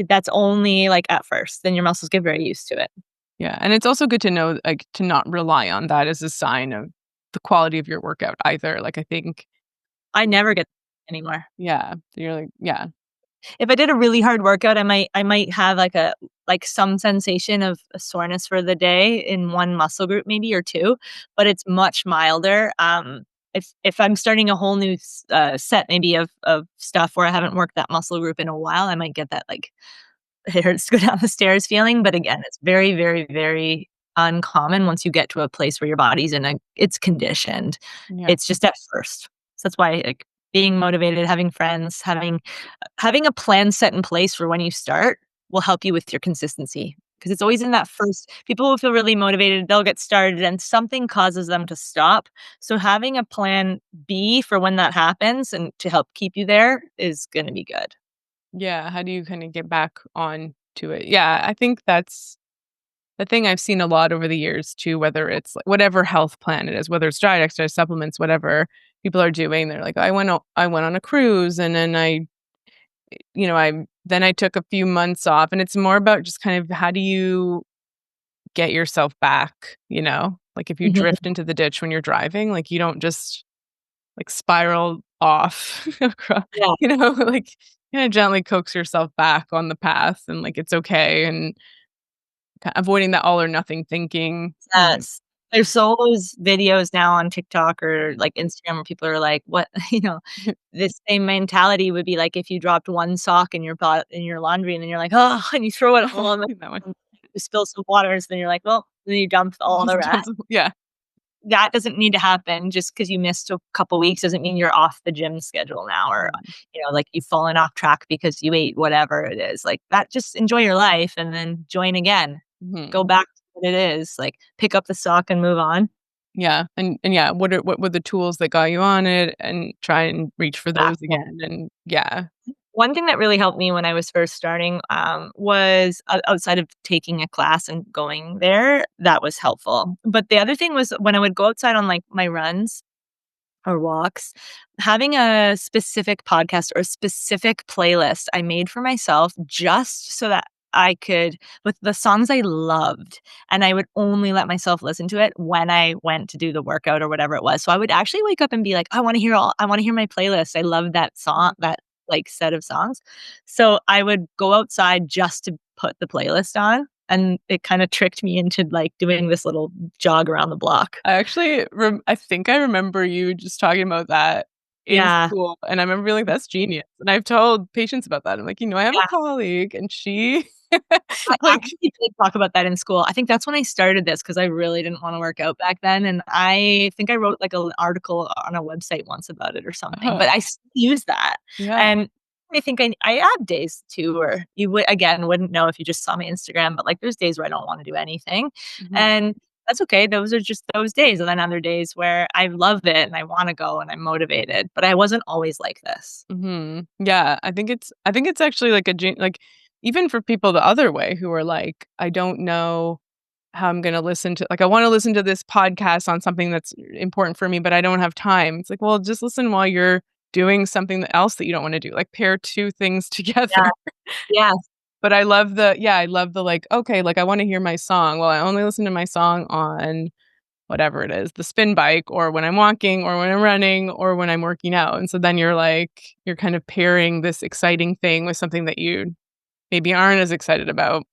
that's only, like, at first, then your muscles get very used to it. Yeah, and it's also good to know, like, to not rely on that as a sign of the quality of your workout either. Like, I think I never get anymore. yeah, you're like yeah. If I did a really hard workout, I might have like some sensation of a soreness for the day in one muscle group maybe or 2, but it's much milder. If I'm starting a whole new set maybe of stuff where I haven't worked that muscle group in a while, I might get that like it hurts to go down the stairs feeling. But again, it's very, very, very uncommon once you get to a place where your body's it's conditioned. Yeah. It's just at first. So that's why like being motivated, having friends, having a plan set in place for when you start will help you with your consistency because it's always in that first people will feel really motivated, they'll get started and something causes them to stop. So having a plan B for when that happens and to help keep you there is going to be good. Yeah, how do you kinda get back on to it? Yeah, I think that's the thing I've seen a lot over the years too, whether it's, like, whatever health plan it is, whether it's diet, exercise, supplements, whatever people are doing, they're like, I went on a cruise, and then I took a few months off," and it's more about just kind of how do you get yourself back, you know? Like, if you Mhm. drift into the ditch when you're driving, like, you don't just, like, spiral off Yeah, like, kinda gently coax yourself back on the path, and, like, it's okay, and avoiding that all or nothing thinking, yes. There's so those videos now on TikTok or, like, Instagram where people are like, "What" this same mentality would be like if you dropped one sock in your laundry and then you're like, "Oh," and you throw it all on the that one. you spill some water, so then you're like, "Well," then you dump all the Just rest. jumps yeah. That doesn't need to happen just because you missed a couple weeks doesn't mean you're off the gym schedule now or, Mhm, like, you've fallen off track because you ate whatever it is. Like, that just enjoy your life and then join again. Go mhm. back to what it is, like, pick up the sock and move on. Yeah, and yeah, what were the tools that got you on it, and try and reach for Back those again, and yeah. One thing that really helped me when I was first starting, was outside of taking a class and going there, that was helpful. But the other thing was when I would go outside on, like, my runs or walks, having a specific podcast or a specific playlist I made for myself just so that I could with the songs I loved, and I would only let myself listen to it when I went to do the workout or whatever it was. So I would actually wake up and be like, I wanna hear my playlist. I love that song that, like, set of songs." So I would go outside just to put the playlist on, and it kinda tricked me into, like, doing this little jog around the block. I think I remember you just talking about that in Yeah. school, and I remember being like, "That's genius," and I've told patients about that. I'm like, "I have a Yeah. colleague, and she" I like actually did talk about that in school. I think that's when I started this because I really didn't wanna work out back then, and I think I wrote, like, an article on a website once about it or something, but I still use that, yeah. and I think I have days too where you would again, wouldn't know if you just saw my Instagram, but, like, there's days where I don't wanna do anything, Mhm. and that's okay. Those are just those days, and then other days where I love it and I wanna go and I'm motivated, but I wasn't always like this. Mhm. Yeah, I think it's actually like even for people the other way who are like, I don't know how I'm gonna listen to, like, I wanna listen to this podcast on something that's important for me, but I don't have time. It's like, well, just listen while you're doing something else that you don't wanna do, like, pair 2 things together. Yeah. Yeah. But I love the yeah, I love the, like, okay, like, I wanna hear my song. Well, I only listen to my song on whatever it is, the spin bike or when I'm walking or when I'm running or when I'm working out, and so then you're like, you're kind of pairing this exciting thing with something that you maybe aren't as excited about.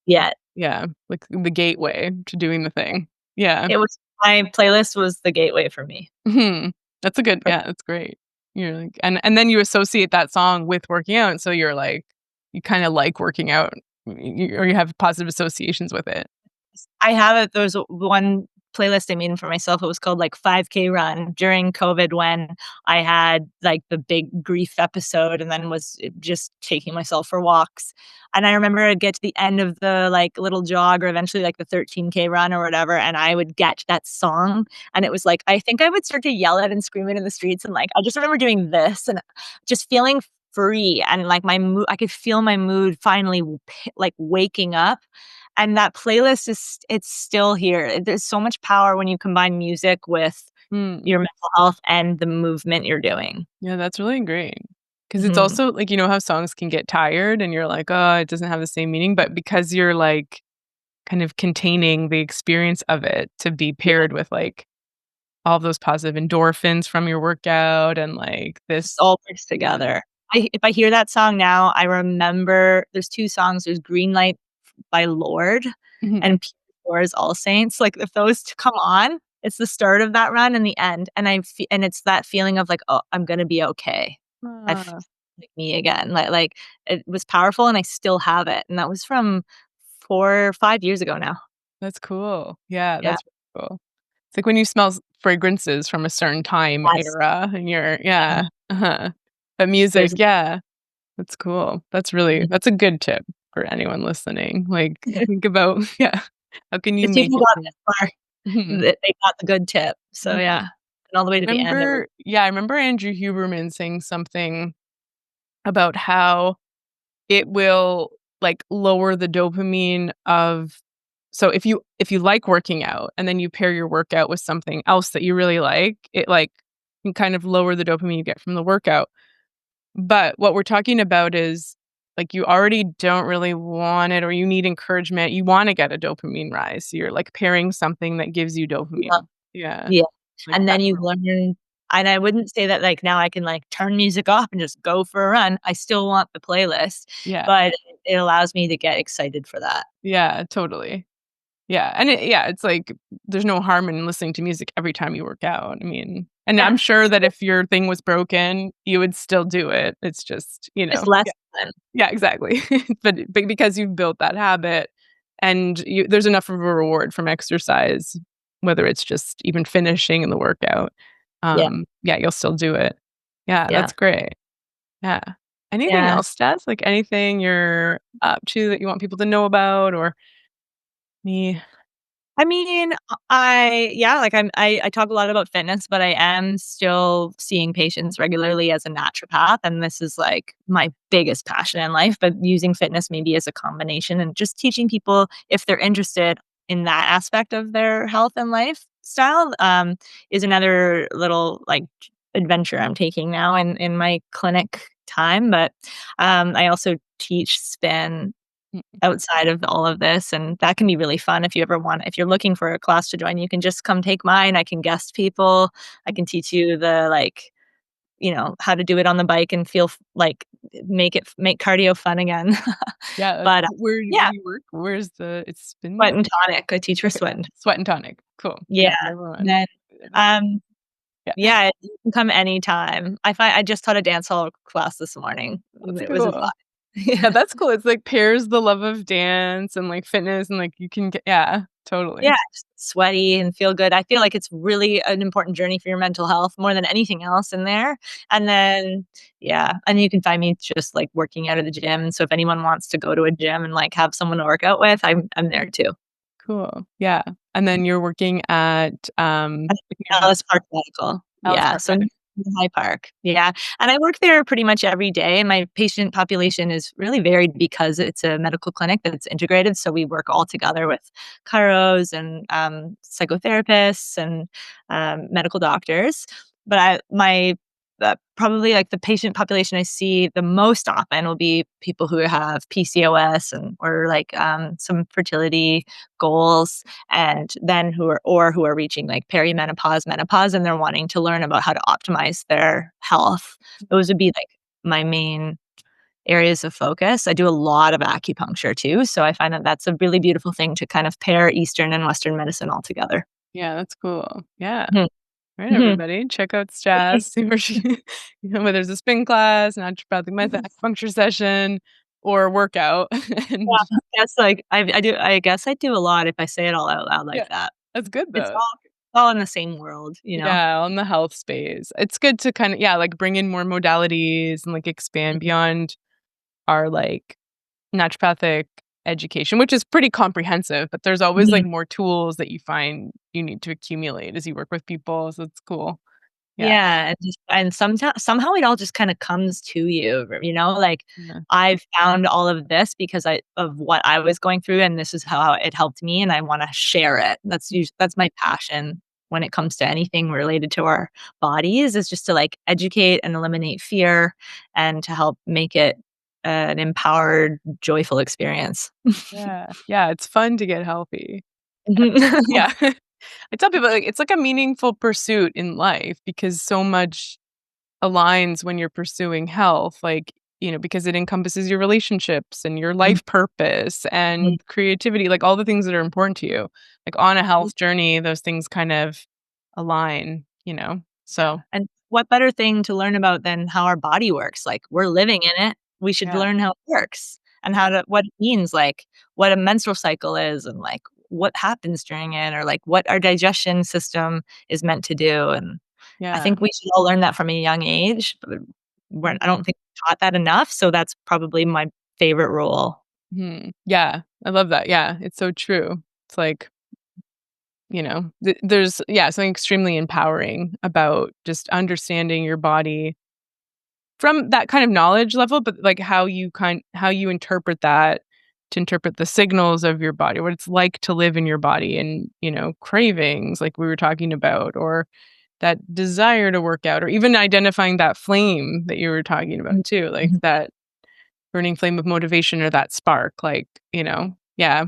Yeah. Yeah, like the gateway to doing the thing. Yeah. It was my playlist was the gateway for me. Mhm. That's a good For yeah, that's great. You're like and then you associate that song with working out, and so you're like you kinda like working out, or you have positive associations with it. I have it. There's one playlist I made for myself. It was called like 5K Run during COVID when I had like the big grief episode and then was just taking myself for walks. And I remember I'd get to the end of the like little jog or eventually like the 13K run or whatever. And I would get to that song. And it was like, I think I would start to yell it and scream it in the streets. And like, I just remember doing this and just feeling free and like my mood, I could feel my mood finally like waking up and that playlist is it's still here. There's so much power when you combine music with Mm. your mental health and the movement you're doing. Yeah, that's really great. Because it's Mhm. also like, you know how songs can get tired and you're like, "Oh, it doesn't have the same meaning," but because you're, like, kind of containing the experience of it to be Yeah, paired with, like, all of those positive endorphins from your workout and, like, just this all works yeah. together. If I hear that song now, I remember there's 2 songs. There's Green Light by Lorde Mhm. and Pure Floor's All Saints. Like, if those 2 come on, it's the start of that run and the end, and and it's that feeling of like, "Oh, I'm gonna be okay." I f Ah, like me again. Like, it was powerful and I still have it, and that was from 4 or 5 years ago now. that's cool. Yeah, Yeah. that's really cool. It's like when you smell fragrances from a certain time Yes. era and you're Uh, yeah, uh-huh. But there's music, yeah, that's cool. mhm. That's a good tip for anyone listening. Like, think about yeah, how can you If make people it got fun? this far, Mhm, they got the good tip. So, mhm. yeah. And all the way to the end, it was I remember Andrew Huberman saying something about how it will, like, lower the dopamine of so if you like working out and then you pair your workout with something else that you really like, it, like, can kind of lower the dopamine you get from the workout. But what we're talking about is, like, you already don't really want it or you need encouragement, you wanna get a dopamine rise, so you're, like, pairing something that gives you yeah. dopamine. Yeah, Yeah. like And that then you for learn and I wouldn't say that, like, now I can, like, turn music off and just go for a run. I still want the playlist, yeah, but it allows me to get excited for that. yeah, totally. Yeah, and yeah, it's like there's no harm in listening to music every time you work out. I mean, and Yeah. I'm sure that if your thing was broken, you would still do it. It's just, Just less yeah, fun. yeah, exactly. But because you've built that habit and there's enough of a reward from exercise, whether it's just even finishing in the workout, Yeah. yeah, you'll still do it. Yeah, Yeah. that's great. Yeah. Anything Yeah. else, Stas? Like anything you're up to that you want people to know about or me? I mean, I yeah, like I talk a lot about fitness, but I am still seeing patients regularly as a naturopath, and this is like my biggest passion in life. But using fitness maybe as a combination and just teaching people if they're interested in that aspect of their health and lifestyle is another little like adventure I'm taking now in my clinic time. But I also teach spin outside of all of this, and that can be really fun if you're looking for a class to join, you can just come take mine, I can guest people, I can teach you the, like, how to do it on the bike and feel f like, make cardio fun again. Yeah, that's But, where yeah, do you work? Where's the it's been Sweat and Tonic, I teach for okay, Sweat and Sweat and Tonic, cool. yeah, Yeah, never and mind. then, um, Yeah, yeah, you can come anytime. I just taught a dance hall class this morning, that's it was a cool. vibe. Yeah, Yeah. that's cool, it's like pairs the love of dance and, like, fitness and, like, you can get yeah, Yeah, totally. just sweaty and feel good. I feel like it's really an important journey for your mental health more than anything else in there. And then, yeah, and you can find me just like working out of the gym. So if anyone wants to go to a gym and like have someone to work out with, I'm there too. Cool, yeah, and then you're working at, And like, near the Alice Park Medical. Alice Yeah. Park So Medic In High Park, yeah, and I work there pretty much every day, and my patient population is really varied because it's a medical clinic that's integrated, so we work all together with chiros and, psychotherapists and, medical doctors, but probably, like, the patient population I see the most often will be people who have PCOS and or, like, some fertility goals, and then who are reaching, like, perimenopause, menopause, and they're wanting to learn about how to optimize their health. Those would be, like, my main areas of focus. I do a lot of acupuncture too, so I find that that's a really beautiful thing to kind of pair Eastern and Western medicine all together. Yeah, that's cool. Yeah. Mhm, All right, mhm. everybody, check out Okay. Staz, see where she whether there's a spin class, naturopathic method, acupuncture session, or workout. And Yeah, that's like I guess I do a lot if I say it all out loud like yeah, that. that's good It's though. all in the same world, you know? Yeah, on the health space. It's good to kinda yeah, like, bring in more modalities and, like, expand Mhm, beyond our, like, naturopathic education, which is pretty comprehensive, but there's always, mhm. like, more tools that you find you need to accumulate as you work with people, so it's cool. Yeah. Yeah, and somehow it all just kinda comes to you, you know, like, Yeah. I've found all of this because I of what I was going through, and this is how it helped me, and I wanna share it. That's my passion when it comes to anything related to our bodies, is just to, like, educate and eliminate fear and to help make it an empowered, joyful experience. Yeah. Yeah, it's fun to get healthy. Mhm. Yeah. I tell people, like, it's like a meaningful pursuit in life because so much aligns when you're pursuing health, like, because it encompasses your relationships and your Mhm, life purpose mhm. and creativity, like, all the things that are important to you. Like, on a health journey, those things kind of align, you know? Yeah, So, and what better thing to learn about than how our body works? Like, we're living in it. We should yeah. learn how it works and Yeah. what it means, like, what a menstrual cycle is and, like, what happens during it or, like, what our digestion system is meant to do, and I Yeah. think we should all learn that from a young age, but I don't think we're taught that enough, so that's probably my favorite role. Mhm. Yeah. I love that. Yeah. It's so true. It's like, there's, yeah, something extremely empowering about just understanding your body from that kind of knowledge level, but, like, how you interpret that to interpret the signals of your body, what it's like to live in your body and, cravings like we were talking about, or that desire to work out, or even identifying that flame that you were talking about Mhm, too, like mhm. that burning flame of motivation or that spark, like, yeah.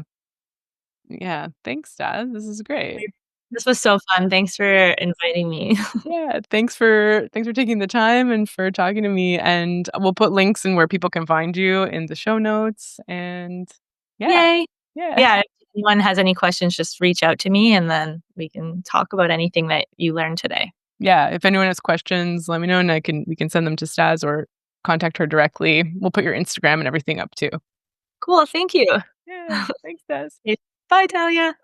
Yeah. Thanks, Dad. This is great. This was so fun. Thanks for inviting me. Yeah, thanks for taking the time and for talking to me, and we'll put links in where people can find you in the show notes, and yeah. Yay. Yeah. Yeah, if anyone has any questions, just reach out to me, and then we can talk about anything that you learned today. Yeah, if anyone has questions, let me know and we can send them to Staz or contact her directly. We'll put your Instagram and everything up too. Cool, thank you. Yeah, thanks, Staz. Bye, Talia.